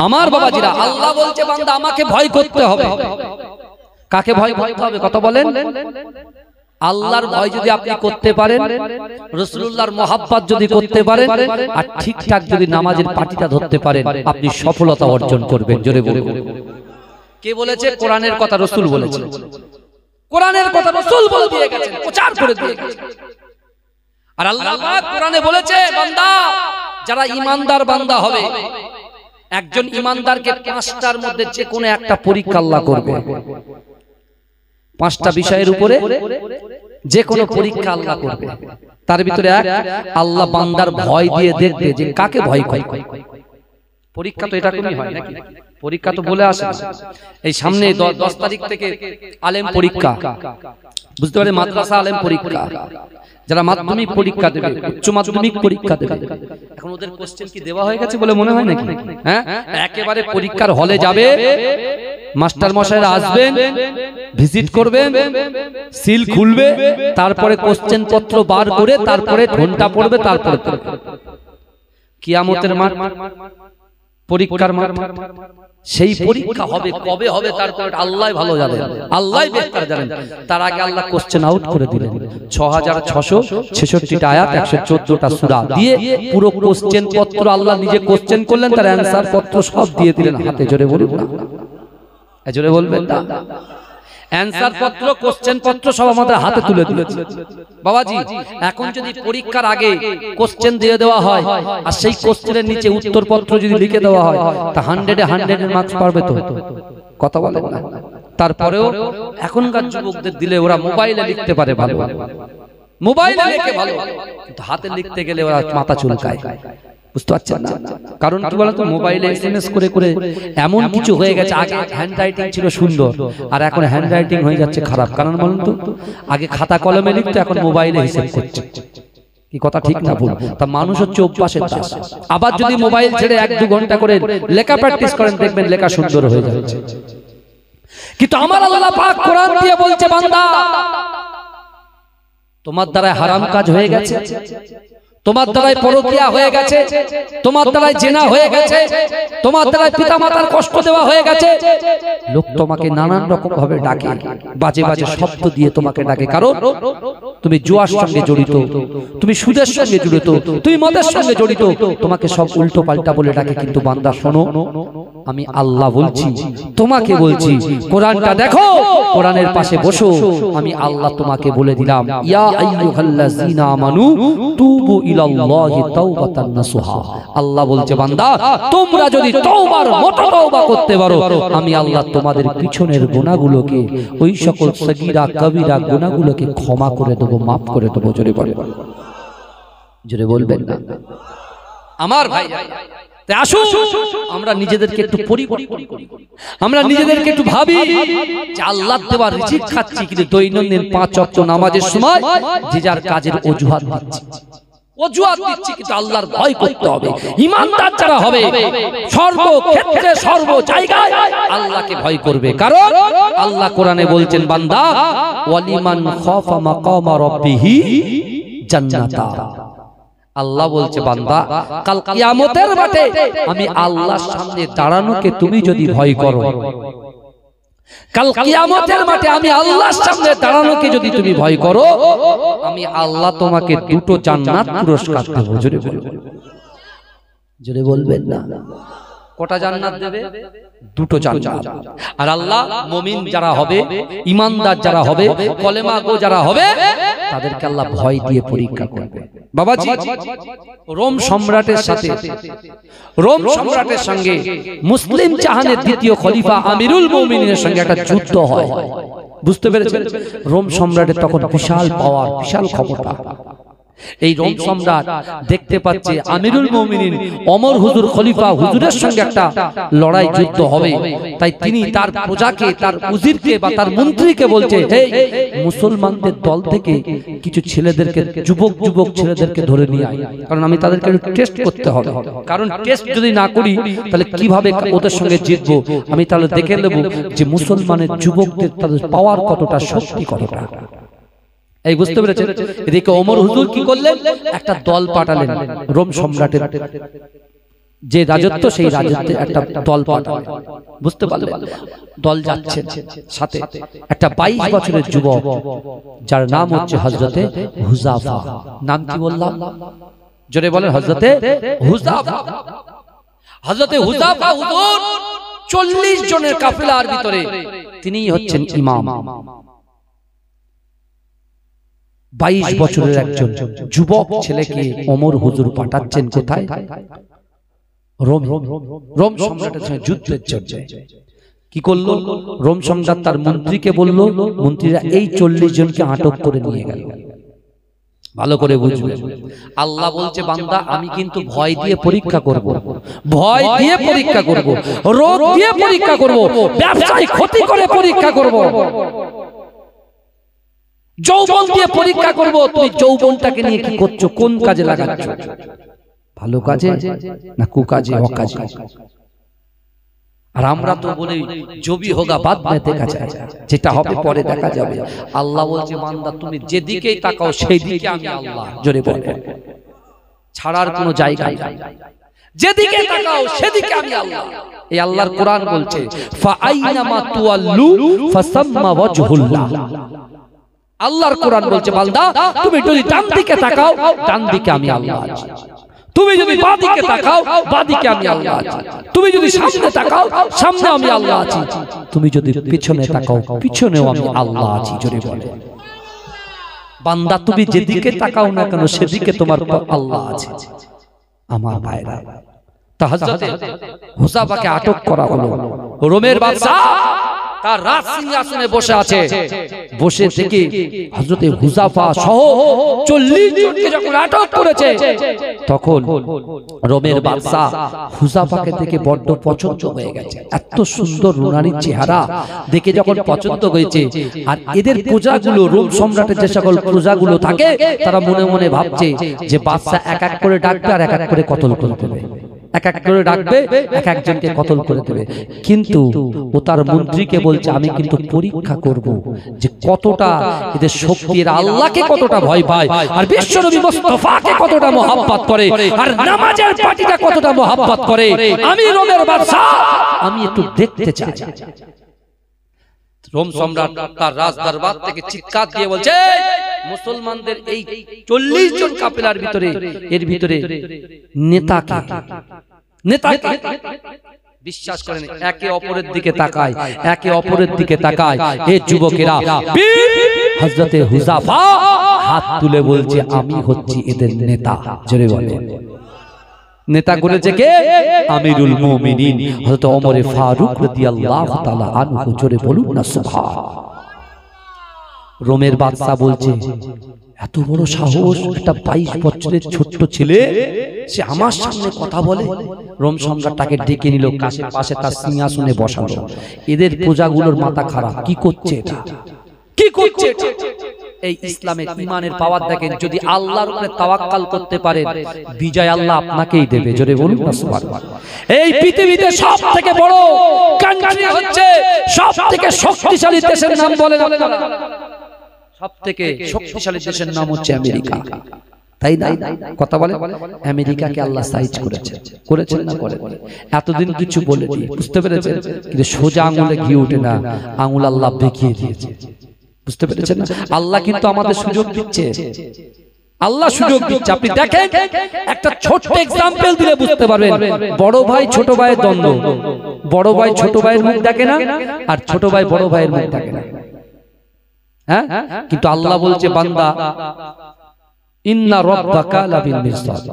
S1: আমার বাবাজিরা আল্লাহ বলছে বান্দা আমাকে ভয় করতে হবে। কাকে ভয় করতে হবে? কথা বলেন। আল্লাহর ভয় যদি আপনি করতে পারেন, রাসূলুল্লাহর মহব্বত যদি করতে পারেন, আর ঠিকঠাক যদি নামাজের পাটিটা ধরতে পারেন, আপনি সফলতা অর্জন করবেন। জোরে বলুন। কে বলেছে? কোরআনের কথা রাসূল বলেছেন। কোরআনের কথা রাসূল বলে দিয়ে গেছেন, প্রচার করে দিয়ে গেছেন। আর আল্লাহ পাক কোরআনে বলেছে বান্দা যারা ঈমানদার বান্দা হবে, একজন ঈমানদারকে পাঁচটার মধ্যে যে কোনো একটা পরীক্ষা আল্লাহ করবে। পাঁচটা বিষয়ের উপরে যে কোনো পরীক্ষা আল্লাহ করবে। তার ভিতরে এক, আল্লাহ বান্দার ভয় দিয়ে দেখবে যে কাকে ভয় করে। পরীক্ষা তো এরকমই হয় নাকি? পরীক্ষা তো বলে আসে এই সামনে 10 তারিখ থেকে আলেম পরীক্ষা, বুঝতে পারে? মাদ্রাসা আলেম পরীক্ষা, যারা মাধ্যমিক পরীক্ষা দেবে, উচ্চ মাধ্যমিক পরীক্ষা দেবে, এখন ওদের কোশ্চেন কি দেওয়া হয়ে গেছে বলে মনে হয় নাকি? হ্যাঁ, একেবারে পরীক্ষার হলে যাবে, মাস্টার মশাইরা আসবেন, ভিজিট করবেন, সিল খুলবে, তারপরে কোশ্চেন পত্র বার করে তারপরে ঘন্টা পড়বে, তারপরে কিয়ামতের মাঠ, পরীক্ষার মাঠ। সেই পরীক্ষা হবে, কবে হবে তারপরে আল্লাহ ভালো জানেন, আল্লাহ বেহতর জানেন। তার আগে আল্লাহ কোশ্চেন আউট করে দিলেন। 6666টা আয়াত, 114টা সূরা দিয়ে পুরো কোশ্চেন পত্র আল্লাহ নিজে কোশ্চেন করলেন, তার অ্যানসার পত্র সব দিয়ে দিলেন হাতে। জোরে বলুন না, জোরে বলবেন না। অ্যানসার পত্র কোশ্চেন পত্র সব আমাদের হাতে তুলে দিয়েছে বাবাজি। এখন যদি পরীক্ষার আগে কোশ্চেন দিয়ে দেওয়া হয় আর সেই কোশ্চেনের নিচে উত্তর পত্র যদি লিখে দেওয়া হয় তা 100 এ 100 এর মার্কস পাবে তো? কথা বলেন না। তারপরেও এখনকার যুবকদের দিলে ওরা মোবাইলে লিখতে পারে ভালো, মোবাইলে লিখে ভালো, কিন্তু হাতে লিখতে গেলে ওরা মাথা চুলকায়। বুঝতে পারছেন না? কারণ কি বলতো, মোবাইলে এসএমএস করে করে এমন কিছু হয়ে গেছে। আগে হ্যান্ড রাইটিং ছিল সুন্দর আর এখন হ্যান্ড রাইটিং হয়ে যাচ্ছে খারাপ। কারণ বলুন তো, আগে খাতা কলমে লিখতো, এখন মোবাইলে হিসাব করছে। কি কথা ঠিক না ভুল? তা মানুষ হচ্ছে অভ্যাসের দাস। আবার যদি মোবাইল ছেড়ে 1-2 ঘন্টা করে লেখা প্র্যাকটিস করেন, দেখবেন লেখা সুন্দর হয়ে যাচ্ছে। কিন্তু আমার আল্লাহ পাক কোরআন দিয়ে বলছে, বান্দা তোমার দ্বারা হারাম কাজ হয়ে গেছে, তোমার দ্বারাই পরকিয়া হয়ে গেছে, তোমার দ্বারাই জেনা হয়ে গেছে, তোমার দ্বারাই পিতামাতার কষ্ট দেওয়া হয়ে গেছে। লোক তোমাকে নানান রকম ভাবে ডাকে, বাজে বাজে শব্দ দিয়ে তোমাকে ডাকে। কারণ তুমি জুয়ার সঙ্গে জড়িত, তুমি সুদের সঙ্গে জড়িত, তুমি মদের সঙ্গে জড়িত, তোমাকে সব উল্টো পাল্টা বলে ডাকে। কিন্তু বান্দা শোনো, আমি আল্লাহ বলছি, তোমাকে বলছি, কোরআনটা দেখো, কোরআনের পাশে বসো। আমি আল্লাহ তোমাকে বলে দিলাম, ইয়া আইয়ুহাল্লাযীনা আমানু তুবু ইলাল্লাহি তাওবাতান নাসুহা। আল্লাহ বলছে, বান্দা তোমরা যদি তওবার মোটা তওবা করতে পারো, আমি আল্লাহ তোমাদের পিছনের গুনাহগুলোকে, ওই সকল সগীরা কবিরা গুনাহগুলোকে ক্ষমা করে দেব, মাফ করে দেব। জোরে বলবেন, জোরে বলবেন না আমার ভাই। আসুন আমরা নিজেদেরকে একটু পরিবর্তন করি, আমরা নিজেদেরকে একটু ভাবি যে আল্লাহ দেওয়া রিজিক খাচ্ছি, কিন্তু দৈনন্দিন 5 ওয়াক্ত নামাজের সময় যে যার কাজের অজুহাত দিচ্ছি, কিন্তু আল্লাহর ভয় করতে হবে। ঈমানদার যারা হবে সর্বক্ষেত্রে সর্ব জায়গায় আল্লাহকে ভয় করবে। কারণ আল্লাহ কোরআনে বলছেন, বান্দা ওয়ালিমান খাফা মাকামা রাব্বিহি জান্নাতা। আল্লাহ বলছে, বান্দা কাল কিয়ামতের মাঠে আমি আল্লাহর সামনে দাঁড়ানোকে তুমি যদি ভয় করো, কাল কিয়ামতের মাঠে আমি আল্লাহর সামনে দাঁড়ানোকে যদি তুমি ভয় করো, আমি আল্লাহ তোমাকে 2টো জান্নাত পুরস্কার দেব। জোরে বলবেন, জোরে বলবেন না। কটা জান্নাত দেবে? 2টো জান্নাত। আর আল্লাহ মুমিন যারা হবে, ঈমানদার যারা হবে, কলেমা গো যারা হবে, তাদেরকে আল্লাহ ভয় দিয়ে পরীক্ষা করবে। বাবাজি, রোম সম্রাটের সাথে, রোম সম্রাটের সঙ্গে মুসলিম জাহানের দ্বিতীয় খলিফা আমিরুল মুমিনিনের সঙ্গে একটা যুদ্ধ হয়। বুঝতে পেরেছেন? রোম সম্রাটের তখন বিশাল পাওয়ার, বিশাল ক্ষমতা। এই রোম সম্রাট দেখতে পাচ্ছে আমিরুল মুমিনিন ওমর হুজুর খলিফা হুজুরের সঙ্গে একটা লড়াই যুদ্ধ হবে। তাই তিনি তার প্রজাকে, তার উজিরকে বা তার মন্ত্রীকে বলছে, হে মুসলমানদের দল থেকে কিছু ছেলেদেরকে, যুবক যুবক ছেলেদেরকে ধরে নিয়ে আয়, কারণ আমি তাদেরকে টেস্ট করতে হবে। কারণ টেস্ট যদি না করি তাহলে কিভাবে ওদের সঙ্গে জিতবো? আমি তাহলে দেখে নেব যে মুসলমানের যুবকদের তাদের পাওয়ার কতটা, শক্তি কতটা। এই বুঝতে পেরেছেন? এদিকে ওমর হুজুর কি করলেন? একটা দল পাঠালেন। রোম সম্রাটের যে রাজত্ব, সেই রাজত্বে একটা দল পাঠালেন। বুঝতে পারলেন? দল যাচ্ছে, সাথে একটা 22 বছরের যুবক, যার নাম হচ্ছে হযরতে হুযাফা। নাম কি বললাম? জোরে বলেন, হযরতে হুযাফা। হযরতে হুযাফা হুজুর 40 জনের কাফেলার ভিতরে তিনিই হচ্ছেন ইমাম। 22 বছরের একজন যুবক ছেলেকে ওমর হুজুর পাঠাচ্ছেন কোথায়? রোম। রোম সম্রাটের সঙ্গে যুদ্ধের জন্য। কি করলো? রোম সম্রাট তার মন্ত্রীকে বলল, মন্ত্রীরা এই 40 জনকে আটক করে নিয়ে গেল। ভালো করে বুঝবেন, আল্লাহ বলছে, বান্দা আমি কিন্তু ভয় দিয়ে পরীক্ষা করব, ভয় দিয়ে পরীক্ষা করব, রোগ দিয়ে পরীক্ষা করব, ব্যবসায় ক্ষতি করে পরীক্ষা করব, যৌবন দিয়ে পরীক্ষা করব। তুমি যৌবনটাকে নিয়ে কি করছো? কোন কাজে লাগাচ্ছ? ভালো কাজে না কুকাজে, অকাজে? আর আমরা তো বলি জবি হোগা বাদ মে দেখা যায়, যেটা হবে পরে দেখা যাবে। আল্লাহ বলছে, বান্দা তুমি যেদিকেই তাকাও সেই দিকে আমি আল্লাহ। জোরে বলে, ছাড়ার কোনো জায়গা নেই। যেদিকে তাকাও সেদিকে আমি আল্লাহ। এই আল্লাহর কোরআন বলছে, ফা আইনামা তুয়াল্লু ফাসাম্মা ওয়াজহুল্লাহ। আল্লাহর কোরআন বলছে, বান্দা তুমি যদি ডান দিকে তাকাও, ডান দিকে আমি আল্লাহ আছি। তুমি যদি বাদিকে তাকাও, বাদিকে আমি আল্লাহ আছি। তুমি যদি সামনে তাকাও, সামনে আমি আল্লাহ আছি। তুমি যদি পিছনে তাকাও, পিছনেও আমি আল্লাহ আছি। জোরে বলে বান্দা, তুমি যেদিকে তাকাও না কেন সেদিকে তোমার আল্লাহ আছে। আমার ভাইরা, তাহজ্জুদে হুযাফাকে আটক করা হলো। রোমের বাদশা তার রাজ সিংহাসনে বসে আছে। বসে থেকে হযরত হুযাফা সহ 40 জনকে যখন আটক করেছে, তখন রোমের বাদশা হুযাফাকে দেখে বড্ড পছন্দ হয়ে গেছে। এত সুন্দর রুনানি চেহারা দেখে যখন পছন্দ হয়েছে, আর এদের প্রজাগুলো, রোম সম্রাটের যে সকল প্রজাগুলো থাকে, তারা মনে মনে ভাবছে যে বাদশা এক এক করে ডাকবে আর এক এক করে কতল করে দেবে, এক এক করে ডাকবে, এক একজনকে কতল করে দেবে। কিন্তু ও তার মন্ত্রীকে বলছে, আমি কিন্তু পরীক্ষা করব যে কতটা এদের শক্তির, আল্লাহকে কতটা ভয় পায়, আর বিশ্বনবী মুস্তাফাকে কতটা মহব্বত করে, আর নামাজের পাটিটা কতটা মহব্বত করে। আমি রোমের বাদশা, আমি একটু দেখতে চাই। রোম সম্রাট তার রাজ দরবার থেকে চিৎকার দিয়ে বলছে, মুসলমানদের এই 40 জন কাফেলার ভিতরে, এর ভিতরে নেতাকে বিশ্বাস করেন, একে অপরের দিকে তাকায়, একে অপরের দিকে তাকায়। হে যুবকেরা, হযরতে হুযাফা হাত তুলে বলছে, আমি হচ্ছি এদের নেতা। জোরে বলে নেতা করেছে কে? আমিরুল মুমিনিন হযরত ওমর ফারুক রাদিয়াল্লাহু তাআলা আনহু। জোরে বলুন না সুবহানাল্লাহ। রোমের বাদশা বলছে, এত বড় সাহস, একটা 22 বছরের ছোট্ট ছেলে, সে আমার সামনে কথা বলে। রোম সম্রাট তাকে ডেকে নিল, পাশে তার সিংহাসনে বসালো। এদের প্রজাগুলোর মাথা খারাপ, কি করছে এটা, কি করছে? এই ইসলামের ঈমানের পাওয়ার দেখেন। যদি আল্লাহর উপরে তাওয়াক্কুল করতে পারেন, বিজয় আল্লাহ আপনাকেই দেবে। জোরে বলুন না সুবহানাল্লাহ। এই পৃথিবীতে সবথেকে বড় কান্ট্রি হচ্ছে, সবথেকে শক্তিশালী দেশের নাম বলেন আপনারা? সবথেকে শক্তিশালী দেশের নাম হচ্ছে আমেরিকা, তাই না? কথা বলে, আমেরিকাকে আল্লাহ সাইজ করেছেন না করেন? এতদিন কিছু বলেনি, বুঝতে পেরেছেন? কিন্তু সোজা আঙুলে ঘি ওঠে না, আঙুল আল্লাহ দেখিয়ে দিয়েছে। বুঝতে পেরেছেন না? আল্লাহ কিন্তু আমাদের সুযোগ দিচ্ছে, আল্লাহ সুযোগ দিচ্ছে। আপনি দেখেন, একটা ছোট্ট এক্সাম্পল দিলে বুঝতে পারবেন। বড় ভাই ছোট ভাইয়ের দ্বন্দ্ব, বড় ভাই ছোট ভাইয়ের মুখ দেখে না, আর ছোট ভাই বড় ভাইয়ের মুখ দেখে না। হ্যাঁ, কিন্তু আল্লাহ বলছে, বান্দা, ইন্না রাব্বাকা লাবিল মিরসাদ,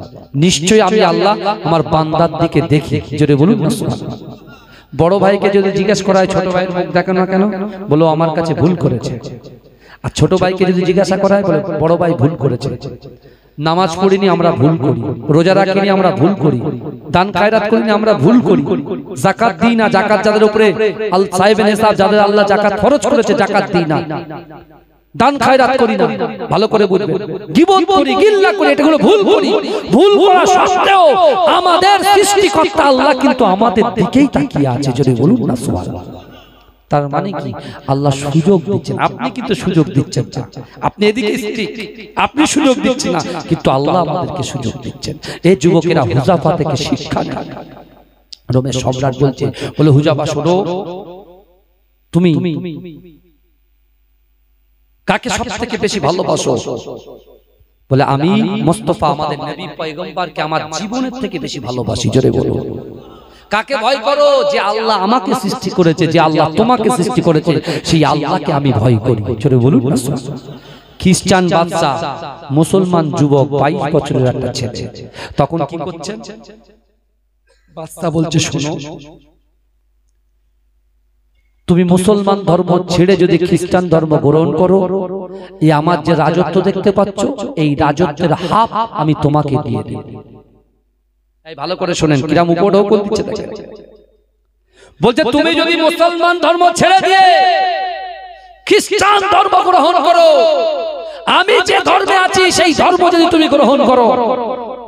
S1: নিশ্চয়ই আমি আল্লাহ আমার বান্দার দিকে দেখি। জোরে বলুন না সুবহানাল্লাহ। বড় ভাইকে যদি জিজ্ঞেস করা হয় ছোট ভাইয়ের মুখ দেখো না কেন, বলো আমার কাছে ভুল করেছে। আর ছোট ভাইকে যদি জিজ্ঞাসা করা হয়, বলে বড় ভাই ভুল করেছে। নামাজ পড়িনি আমরা ভুল করি, রোজা রাখিনি আমরা ভুল করি, দান খায়রাত করিনি আমরা ভুল করি, যাকাত দিই না, যাকাত যাদের উপরে আল সাহেব নেসাব, যাদের আল্লাহ যাকাত ফরজ করেছে, যাকাত দিই না, দান খায়রাত করি না। ভালো করে বুঝবেন, গীবত করি, গিল্লা করি, এটাগুলো ভুল করি। ভুল করা সত্ত্বেও আমাদের সৃষ্টিকর্তা আল্লাহ কিন্তু আমাদের দিকেই তাকিয়ে আছে। যদি বলুন না সুবহানাল্লাহ। তার মানে কি? আল্লাহ সুযোগ দিচ্ছেন, আপনি কিন্তু সুযোগ দিচ্ছেন না। আপনি এদিকে স্ট্রিক্ট, আপনি সুযোগ দিচ্ছেন না, কিন্তু আল্লাহ আমাদেরকে সুযোগ দিচ্ছেন। এই যুবকেরা হুযাফা থেকে শিক্ষা নেন। রোমের সম্রাট বলছে, বলে হুযাফা শোনো, তুমি কাকে সবথেকে বেশি ভালোবাসো? বলে আমি মুস্তাফা, আমাদের নবী পয়গম্বরকে আমার জীবনের থেকে বেশি ভালোবাসি। জোরে বলো। কাকে ভয় করো? যে আল্লাহ আমাকে সৃষ্টি করেছে, যে আল্লাহ তোমাকে সৃষ্টি করেছে, সেই আল্লাহকে আমি ভয় করি। জোরে বলুন না। খ্রিস্টান বাদশা, মুসলমান যুবক, 22 বছরের একটা ছেলে, তখন কি করছেন? বাদশা বলছে, শোনো, তুমি মুসলমান ধর্ম ছেড়ে যদি খ্রিস্টান ধর্ম গ্রহণ করো, এই আমার যে রাজত্ব দেখতে পাচ্ছ, এই রাজত্বের হাফ আমি তোমাকে দিয়ে দিই। এই ভালো করে শুনেন, কিরাম উপঢৌকন দিচ্ছে দেখেন। বলছে, তুমি যদি মুসলমান ধর্ম ছেড়ে দিয়ে খ্রিস্টান ধর্ম গ্রহণ করো, আমি যে ধর্মে আছি সেই ধর্ম যদি তুমি গ্রহণ করো,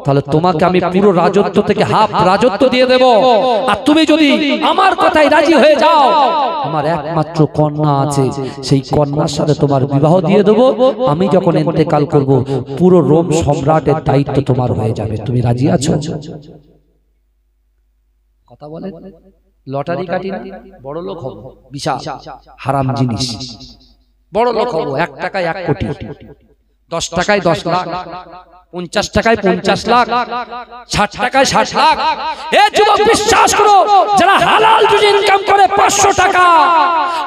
S1: তাহলে তোমাকে আমি পুরো রাজত্ব থেকে হাফ রাজত্ব দিয়ে দেব। আর তুমি যদি আমার কথায় রাজি হয়ে যাও, আমার একমাত্র কন্যা আছে, সেই কন্যার সাথে তোমার বিবাহ দিয়ে দেব। আমি যখন ইন্তেকাল করব, পুরো রোম সম্রাটের দায়িত্ব তোমার হয়ে যাবে। তুমি রাজি আছো? কথা বলে, লটারি কাটি না, বড় লোক হব, বিশাল হারাম জিনিস, বড় লোক হব, 1 টাকায় 1 কোটি, 10 টাকায় 10 লাখ, 50 টাকায় 50 লাখ, 60 টাকায় 60 লাখ। এ যুবক বিশ্বাস করো, যারা হালাল রুজি ইনকাম করে 500 টাকা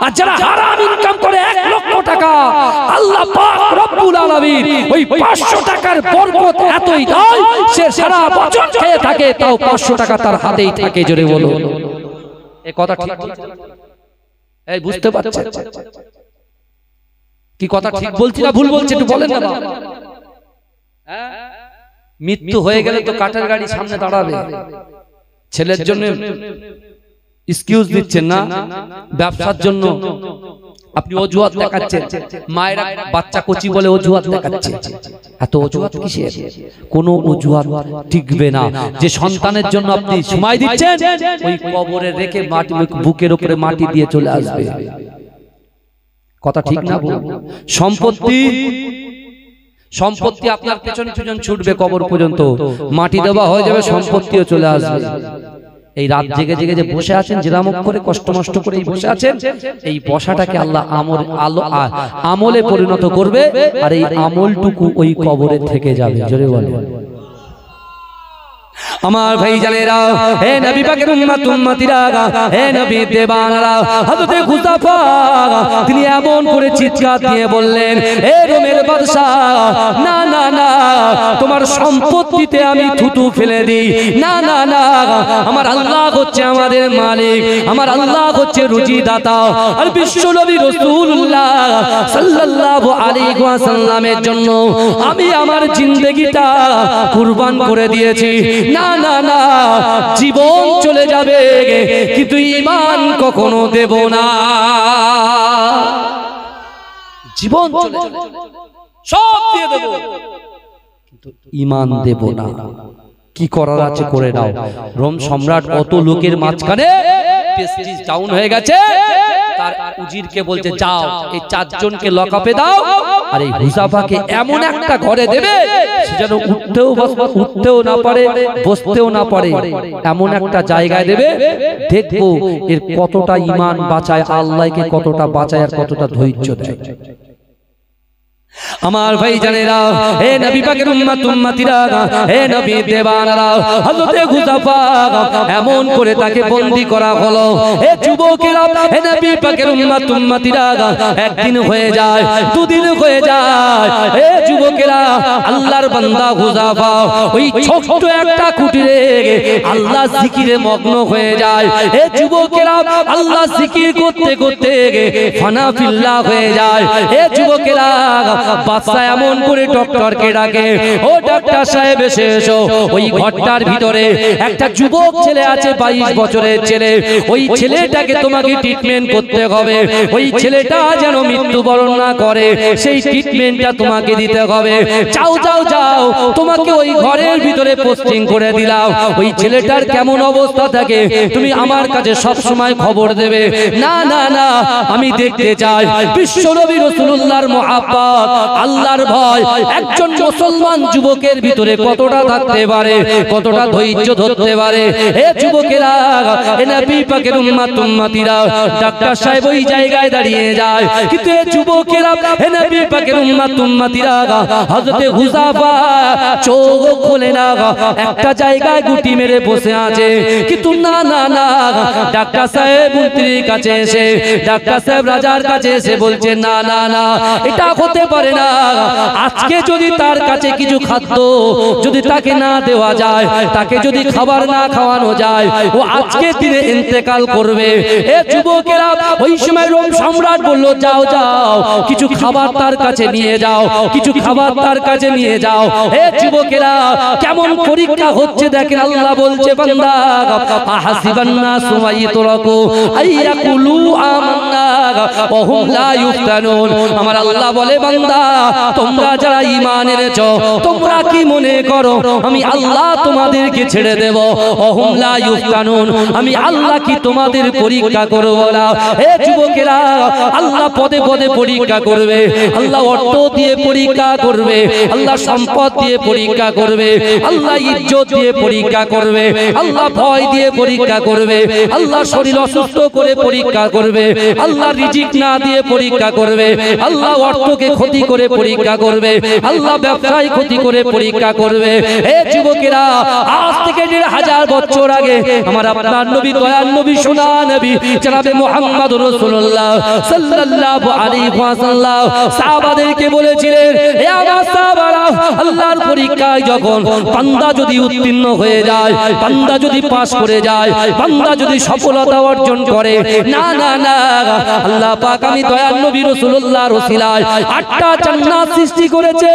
S1: আর যারা হারাম ইনকাম করে 1 লক্ষ টাকা, আল্লাহ পাক রব্বুল আলামিন ওই 500 টাকার বরকত এতই দেয়, সে সারা বছর খেয়ে থাকে তাও 500 টাকা তার হাতেই থাকে। জোরে বলো, এই কথা ঠিক? এই বুঝতে পারছেন কি কথা ঠিক বলছি না ভুল বলছি একটু বলেন না। মৃত্যু হয়ে গেলে তো কাঠের গাড়ি সামনে দাঁড়াবে, ছেলের জন্য এক্সকিউজ দিচ্ছেন না, ব্যবসার জন্য আপনি অজুহাত দেখাচ্ছেন, মায়েরা বাচ্চা কচি বলে অজুহাত দেখাচ্ছে। এত অজুহাত কিসের? কোনো অজুহাত টিকবে না। যে সন্তানের জন্য আপনি সময় দিচ্ছেন, ওই কবরে রেখে মাটি বুকের উপরে মাটি দিয়ে চলে আসবে। কথা ঠিক না? সম্পত্তি আপনার পেছন পেছন ছুটবে কবর পর্যন্ত, মাটি দেওয়া হয়ে যাবে, সম্পত্তিও চলে আসবে। এই রাত জেগে জেগে যে বসে আছেন, জেরামক করে কষ্ট নষ্ট করে বসে আছেন, এই বসাটাকে আল্লাহ আমলে পরিণত করবে, আর এই আমলটুকু ওই কবরে থেকে যাবে। জোরে বলে আমার ভাই জানেরা, হে নবী পাকের উম্মত উম্মতিরা, হে নবী দেবানরা, হযরত হুযায়ফা তিনি এমন করে চিৎকার দিয়ে বললেন, হে রোমের বাদশা, না না না, তোমার সম্পত্তিতে আমি থুতু ফেলে দিই না, না না, আমার আল্লাহ হচ্ছে আমাদের মালিক, আমার আল্লাহ হচ্ছে রুজি দাতা। আর বিশ্ব নবী রাসূলুল্লাহ সাল্লাল্লাহু আলাইহি ওয়াসাল্লামের জন্য আমি আমার জিন্দেগিটা কুরবান করে দিয়েছি। না না না, জীবন চলে যাবে কিন্তু ঈমান কখনো দেব না। জীবন চলে যাবে, সব দিয়ে দেব, কিন্তু ঈমান দেব না। কি করার আছে করে নাও। রোম সম্রাট অত লোকের মাঝখানে প্রেস্টিজ ডাউন হয়ে গেছে, তার উজিরকে বলছে যাও এই 4 জনকে লকআপে দাও, আর এই হুযায়ফাকে এমন একটা ঘরে দেবে সে যেন উঠতেও না পারে, বসতেও না পারে, এমন একটা জায়গায় দেবে, দেখবো এর কতটা ঈমান বাঁচায়, আল্লাহকে কতটা বাঁচায় আর কতটা ধৈর্য দেয়। আমার ভাই জানেরা, হে নবী পাকের উম্মত উম্মতিরা, হে নবী দেবানরা, হযরত হুযায়ফা এমন করে তাকে বন্দী করা হলো। হে যুবকেরা, হে নবী পাকের উম্মত উম্মতিরা, একদিন হয়ে যায়, দুদিন হয়ে যায়, হে যুবকেরা, আল্লাহর বান্দা হুযায়ফা ওই ছোট্ট একটা কুটিরে আল্লাহ জিকিরে মগ্ন হয়ে যায়। হে যুবকেরা, আল্লাহ জিকির করতে করতে ফানা ফিল্লাহ হয়ে যায়। হে যুবকেরা, বাদশা এমন করে ডক্টরকে ডাকে, ও ডাক্তার সাহেব এসে এসো, ওই ঘরটার ভিতরে একটা যুবক ছেলে আছে, 22 বছরের ছেলে, ওই ছেলেটাকে তোমাকে ট্রিটমেন্ট করতে হবে, ওই ছেলেটা যেন মৃত্যুবরণ না করে, সেই ট্রিটমেন্টটা তোমাকে দিতে হবে। যাও যাও যাও, তোমাকে ওই ঘরের ভিতরে পোস্টিং করে দিলাম, ওই ছেলেটার কেমন অবস্থা থাকে তুমি আমার কাছে সব সময় খবর দেবে। না না না, আমি দেখতে চাই বিশ্ব নবী রাসূলুল্লাহর মুহাব্বত, আল্লাহর ভয় একজন মুসলমান যুবকের ভিতরে কতটা থাকতে পারে, কতটা ধৈর্য ধরতে পারে। হে যুবকেরা, হে নবী পাকের উম্মত উম্মতিরা, ডাক্তার সাহেব ওই জায়গায় দাঁড়িয়ে যায়, কিন্তু হে যুবকেরা, হে নবী পাকের উম্মত উম্মতিরা, হযরত হুযায়ফা চোখ খোলে না, একটা জায়গায় গুটি মেরে বসে আছে। কিন্তু না না না, ডাক্তার সাহেব মন্ত্রীর কাছে এসে, ডাক্তার সাহেব রাজার কাছে এসে বলছে, না না না, এটা হতে পারে না, আজকে যদি তার কাছে কিছু খাদ্য যদি তাকে না দেওয়া যায়, তাকে যদি খাবার না খাওয়ানো যায়, ও আজকে দিনে ইন্তেকাল করবে। এ যুবকেরা, ওই সময় রোম সম্রাট বলল, যাও যাও কিছু খাবার তার কাছে নিয়ে যাও, কিছু খাবার তার কাছে নিয়ে যাও। হে যুবকেরা, কেমন পরীক্ষা হচ্ছে দেখেন। আল্লাহ বলছে, বান্দা আহাসিবান নাসু আইয়ুতরাকু আইয়াকুলু আমান্না ওয়া হুম লা ইফতানুন। আমার আল্লাহ বলে, বান্দা তোমরা যারা ঈমান এনেছো, তোমরা কি মনে করো আমি আল্লাহ তোমাদেরকে ছেড়ে দেব? ওয়া হুম লা ইফতানুন, আমি আল্লাহ কি তোমাদের পরীক্ষা করব না? হে যুবকেরা, আল্লাহ পদে পদে পরীক্ষা করবে, আল্লাহ অর্থ দিয়ে পরীক্ষা করবে, আল্লাহ সম্পদ দিয়ে পরীক্ষা করবে, আল্লাহ ইজ্জত দিয়ে পরীক্ষা করবে, আল্লাহ ভয় দিয়ে পরীক্ষা করবে, আল্লাহ শরীর অসুস্থ করে পরীক্ষা করবে, আল্লাহ রিজিক না দিয়ে পরীক্ষা করবে, আল্লাহ অর্থকে ক্ষতি ক্ষতি করে পরীক্ষা করবে, আল্লাহ ব্যবসায় ক্ষতি করে পরীক্ষা করবে। এ যুবকেরা, আজ থেকে ১৫০০ বছর আগে আমার আপনার নবী, দয়ার নবী, সোনা নবী জনাবে মুহাম্মদুর রাসূলুল্লাহ সাল্লাল্লাহু আলাইহি ওয়াসাল্লাম সাহাবাদেরকে বলেছিলেন, হে আমার সাহাবারা, আল্লাহর পরীক্ষায় যখন বান্দা যদি উত্তীর্ণ হয়ে যায়, বান্দা যদি পাস করে যায়, বান্দা যদি সফলতা অর্জন করে, না না না, আল্লাহ পাক আমি দয়ার নবী রাসূলুল্লাহর ওসিলায় ৮টা জান্নাত সৃষ্টি করেছে।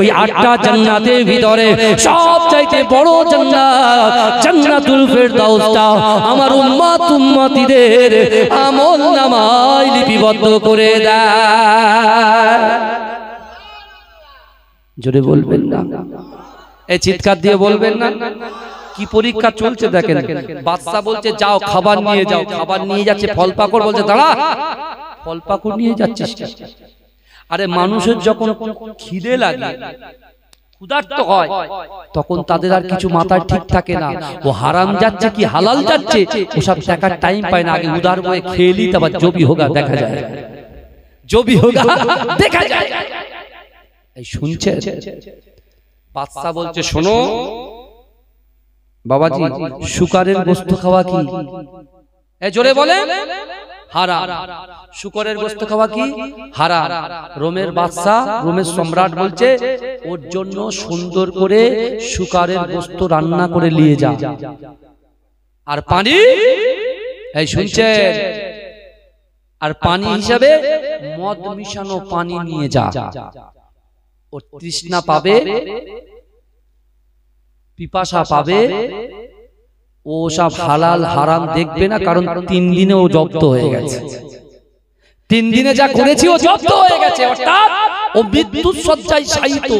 S1: ওই ৮টা জান্নাতের ভিতরে সবচাইতে বড় জান্নাত জান্নাতুল ফেরদাউসটা আমার উম্মত উম্মতিদের আমলনামায় লিপিবদ্ধ করে দেয়। জোরে বলবেন না, এই চিৎকার দিয়ে বলবেন না। কি পরীক্ষা চলছে দেখেন, বাদশা বলছে যাও খাবার নিয়ে যাও, খাবার নিয়ে যাচ্ছে, ফল পাকড় বলছে দাঁড়া, ফল পাকড় নিয়ে যাচ্ছে। আরে মানুষের যখন খিদে লাগে, ক্ষুধার্ত হয়, তখন তাদের আর কিছু মাথায় ঠিক থাকে না, ও হারাম যাচ্ছে কি হালাল যাচ্ছে ওসব দেখার টাইম পায় না। আগে উদার বয়ে খেয়ে লি, তারপর জবি হোগা দেখা যায়, জবি হোগা দেখা যায়। এই শুনছে, বাদশা বলছে শোনো বাবাজি, শুকরের গোশত খাওয়া কি? এ জোরে বলে হারাম। শুকরের গোশত খাওয়া কি? হারাম। রোমের বাদশা, রোমের সম্রাট বলছে ওর জন্য সুন্দর করে শুকরের গোশত রান্না করে নিয়ে যা, আর পানি, এই শুনছে, আর পানি হিসাবে মদ মিশানো পানি নিয়ে যা। ও তৃষ্ণা পাবে, পিপাসা পাবে, ও সব হালাল হারাম দেখবে না, কারণ ৩ দিনে ও জব্দ হয়ে গেছে। ৩ দিনে যা করেছি ও জব্দ হয়ে গেছে, অর্থাৎ ও মৃত্যুর শয্যায় শায়িত।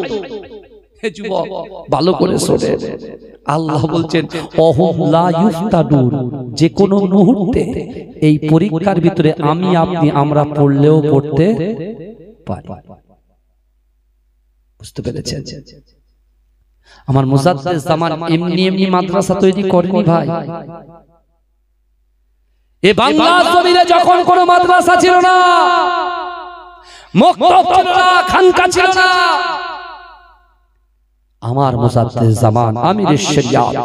S1: হে যুবক, ভালো করে শোনে, আল্লাহ বলছেন অহুম লা ইফতাদুন, যে কোনো মুহূর্তে এই পরীক্ষার ভিতরে আমি আপনি আমরা পড়লেও পড়তে পারি। বুঝতে পেরেছেন? আমার মুজাদ্দিদ জামান এমনি এমনি মাদ্রাসা তৈরি করেনি ভাই। এই বাংলার জমিনে যখন কোনো মাদ্রাসা ছিল না, মক্তব ছিল না, খানকা ছিল না, আমার মুজাদ্দিদ জামান আমিরুশ শরিয়াত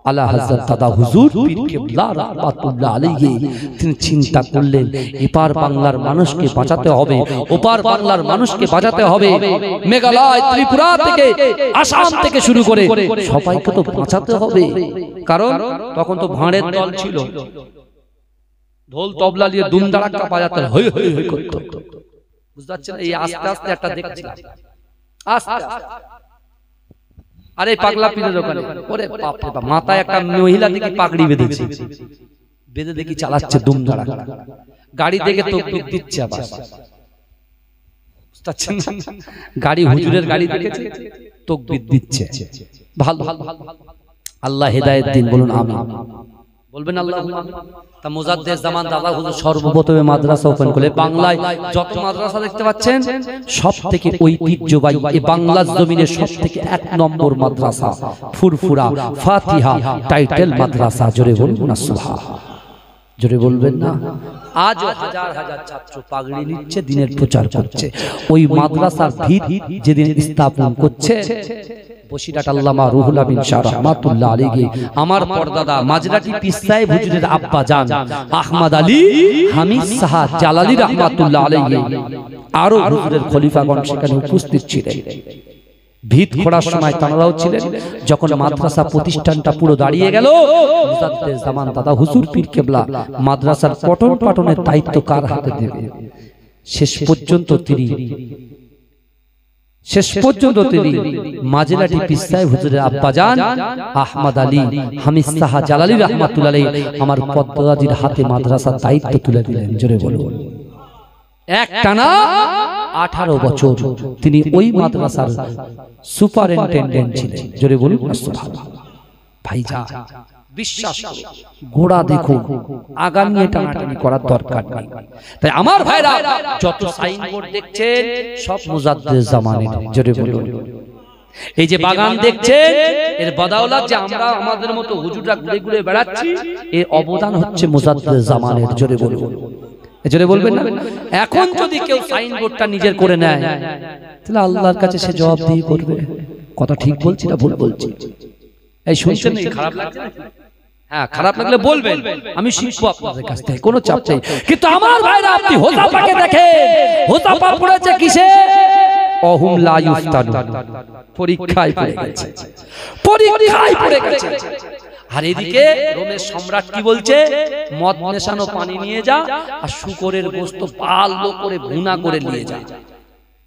S1: আলা হযরত দাদা হুজুর পীর কিবলা রাহমাতুল্লাহ আলাইহি তিনি চিন্তা করলেন, এপার বাংলার মানুষকে বাঁচাতে হবে, ওপার বাংলার মানুষকে বাঁচাতে হবে। মেঘালয়, ত্রিপুরা থেকে, আসাম থেকে শুরু করে সবাইকে তো বাঁচাতে হবে, কারণ তখন তো ভাঁড়ের দল ছিল, ঢোল তবলা নিয়ে দুম দাঁড়াক্কা বাজাতে হই হই হই করত। বুঝতে পারছেন? এই আস্তে আস্তে একটা দেখছি, আস্তে আস্তে আরে পাগলা পীরের দোকানে, ওরে বাপ রে বাপ, মাথায় একটা মহিলা দেখি পাগড়ি বেঁধেছে, বেঁধে দেখি চালাচ্ছে দুম দাঁড়াক্কা, গাড়ি দেখে তাকবীর দিচ্ছে, আবার বুঝতে পারছেন? গাড়ি হুজুরের গাড়ি দেখেছে, তাকবীর দিচ্ছে। ভালো, আল্লাহ হেদায়েত দিন, বলুন আমিন, বলবেন আল্লাহুম্মা। তা মুজাদ্দিদ জামান দাদা হুজুর সর্বপ্রথমে মাদ্রাসা ওপেন করলে। বাংলায় যত মাদ্রাসা দেখতে পাচ্ছেন সব থেকে ঐতিহ্যবাহী এই বাংলার জমিনে সব থেকে ১ নম্বর মাদ্রাসা ফুরফুরা ফাতিহা টাইটেল মাদ্রাসা। জোরে বলুন না সুবহানাল্লাহ, জোরে বলবেন না। আজ হাজার হাজার ছাত্র পাগড়ি নিচ্ছে, দিনের প্রচার করছে। ওই মাদ্রাসার ভিত যেদিন স্থাপন করছে বসিরহাট আল্লামা রুহুল আমিন শাহ রাহমাতুল্লাহ আলাইহি, আমার পরদাদা মাজরাটি পীর সাহেব হুজুরের আব্বা জান আহমদ আলী হামিদ শাহ জালালী রাহমাতুল্লাহ আলাইহি, আরো হুজুরের খলিফাগণ সেখানে উপস্থিত ছিলেন। ভিত খোঁড়ার সময় তারাও ছিলেন। যখন মাদ্রাসা প্রতিষ্ঠানটা পুরো দাঁড়িয়ে গেল, মুজাদ্দিদ জামান দাদা হুজুর পীর কেবলা মাদ্রাসার পঠন পাঠনের দায়িত্ব কার হাতে দেবে? শেষ পর্যন্ত তিনি মাজরাটি পীর সাহেব হুজুরের আব্বাজান আহমদ আলী হামিদ শাহ জালালী রাহমাতুল্লাহ আলাইহি আমার পদ্মদাদির হাতে মাদ্রাসার দায়িত্ব তুলে দিলেন। জোরে বলুন। একটানা 18 বছর তিনি ওই মাদ্রাসার সুপারিনটেনডেন্ট ছিলেন। জোরে বলুন সুবহানাল্লাহ। ভাইজান বিশ্বাস করুন, গোড়া দেখুন, আগা নিয়ে টানাটানি করার দরকার নেই। তাই আমার ভাইরা যত সাইনবোর্ড দেখছেন সব মুজাদ্দিদ জামানের। জোরে বলুন। এই যে বাগান দেখছেন, এর বদাওলাত যে আমরা আমাদের মতো হুজুররা ঘুরে ঘুরে বেড়াচ্ছি, এর অবদান হচ্ছে মুজাদ্দিদ জামানের। জোরে বলুন। এজন্য বলবেন না, এখন যদি কেউ সাইনবোর্ডটা নিজের করে নেয় তাহলে আল্লাহর কাছে সে জবাব দিয়ে করবে। কথা ঠিক বলছি না ভুল বলছি? এই শুনছেন না? খারাপ লাগছে না? হ্যাঁ, খারাপ লাগলে বলবেন, আমি শিখবো আপনাদের কাছ থেকে, কোনো চাপ নেই। কিন্তু আমার ভাইরা, আপনি হোতাপাকে দেখেন, হোতাপা পড়েছে কিসে? অহুম লা ইফতানু, পরীক্ষায় পড়ে গেছে, পরীক্ষায় পড়ে গেছে। আর এদিকে রোমের সম্রাট কি বলছে? মদ মেশানো পানি নিয়ে যা, আর শুকরের গোশত ভালো করে ভুনা করে নিয়ে যা।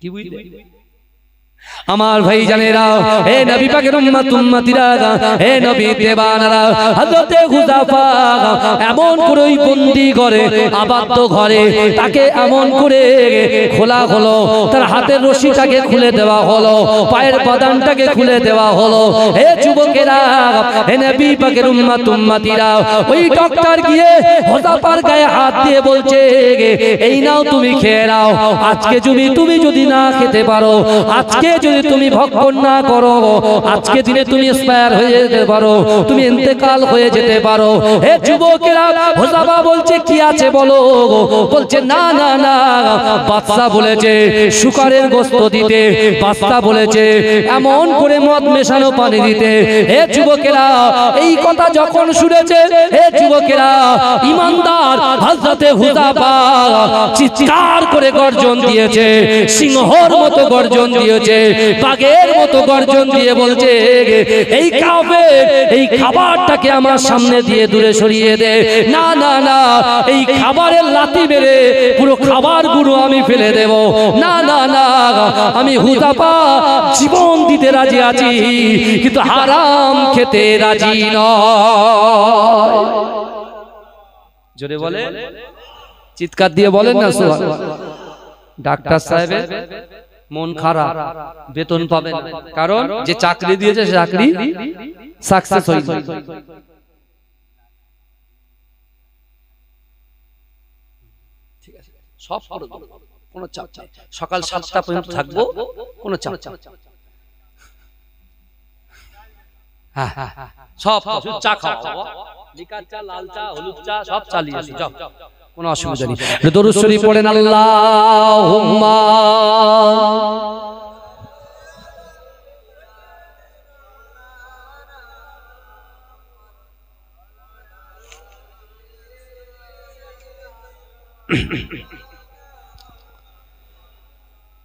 S1: কি বুঝলে আমার ভাই জানেরা, হে নবী পাকের উম্মত উম্মতিরা, হে নবী দেবানারা, হযরতে হুযাফা এমন করে ওই বন্দি ঘরে, আবদ্ধ ঘরে তাকে এমন করে খোলা হলো, তার হাতের রশিটাকে খুলে দেওয়া হলো, পায়ের বাদানটাকে খুলে দেওয়া হলো। হে যুবকেরা, হে নবী পাকের উম্মত উম্মতিরা, ওই ডক্টর গিয়ে হুযাফার গায়ে হাত দিয়ে বলছে, এই নাও তুমি খেয়ে নাও, আজকে তুমি যদি না খেতে পারো, আজকে যদি তুমি ভক্ষণ না করো, আজকে দিনে তুমি এক্সপায়ার হয়ে যেতে পারো, তুমি ইন্তেকাল হয়ে যেতে পারো। হে যুবকেরা, হুযাফা বলছে কি আছে বলো? বলছে না না না, বাদশা বলেছে শুকরের গোশত দিতে, বাদশা বলেছে এমন করে মদ মেশানো পানি দিতে। হে যুবকেরা, এই কথা যখন শুনেছে, হে যুবকেরা, ইমানদার হযরতে হুযাফা চিৎকার করে গর্জন দিয়েছে, সিংহর মতো গর্জন দিয়েছে, বাঘের মতো গর্জন দিয়ে বলছে, এই কাফের এই খাবারটাকে আমার সামনে দিয়ে দূরে সরিয়ে দে। না না না, এই খাবারের লাথি মেরে পুরো খাবারগুলো আমি ফেলে দেব। না না না, আমি হুযাফা জীবন দিতে রাজি আছি, কিন্তু হারাম খেতে রাজি নয়। জোরে বলে, চিৎকার দিয়ে বলেন না সুবহানাল্লাহ। ডাক্তার সাহেবের মন খারাপ, বেতন পাবেন, কারণ যে চাকরি দিয়েছে সে চাকরি সাকসেস হয়েছে। ঠিক আছে, সব করে দেব, কোনো চাপ চাপ, সকাল 7টা পর্যন্ত থাকবো, কোনো চাপ চাপ। হ্যাঁ হ্যাঁ, সব চা খাওয়া, লিকার চা, লাল চা, হলুদ চা, সব চালিয়ে আসি, যাও, কোনো অসুবিধা নেই। দরুদ শরীফ পড়েন, আল্লাহুম্মা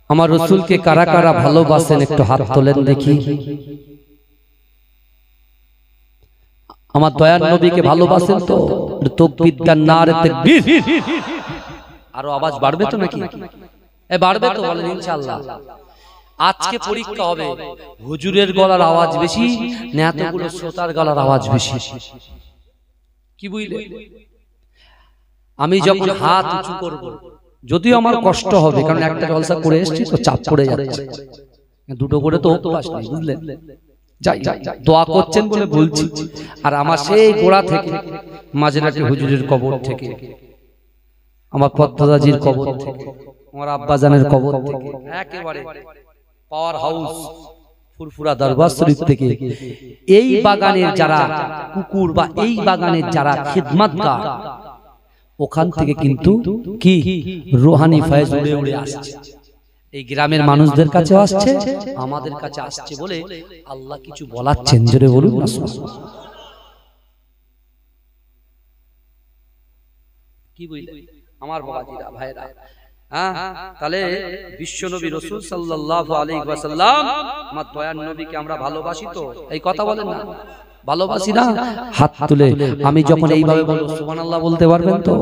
S1: আমার রাসূলকে কারা কারা ভালোবাসেন একটু হাত তোলেন দেখি। আমার দয়ার নবীকে ভালোবাসেন তো? তাকবীর দেন, নারে তাকবীর। আরো আওয়াজ বাড়বে তো নাকি? বাড়বে তো, বলেন ইনশাআল্লাহ। আজকে পরীক্ষা হবে, হুজুরের গলার আওয়াজ বেশি না এতগুলো শ্রোতার গলার আওয়াজ বেশি? কি বুঝলে? আমি যখন হাত উঁচু করব, যদিও আমার কষ্ট হবে, কারণ একটা জলসা করে এসেছি তো চাপ পড়ে যাচ্ছে, দুটো করে তো অভ্যাস নেই, বুঝলেন? যাই, দোয়া করছেন বলে বলছি। আর আমার সেই গোড়া থেকে, মাঝরাতে হুজুরের কবর থেকে, আমার পদ্মদাজির কবর থেকে, আমার আব্বাজানের কবর থেকে, একেবারে পাওয়ার হাউস ফুরফুরা দরবার শরীফ থেকে, এই বাগানের যারা কুকুর বা এই বাগানের যারা খিদমতগার, ওখান থেকে কিন্তু কি রুহানি ফয়েজ উড়ে উড়ে আসছে। এই গ্রামের মানুষদের কাছে আসছে, আমাদের কাছে আসছে বলে আল্লাহ কিছু বলাচ্ছেন। জোরে বলুন না সুবহানাল্লাহ। কি বুঝলেন আমার বাবাজিরা, ভাইরা? হ্যাঁ, তাহলে বিশ্বনবী রাসূল সাল্লাল্লাহু আলাইহি ওয়াসাল্লাম, আমার দয়ার নবীকে আমরা ভালোবাসি তো? এই কথা বলেন না, ভালোবাসি না? হাত তুলে আমি যখন এইভাবে বলবো সুবহানাল্লাহ বলতে পারবেন তো?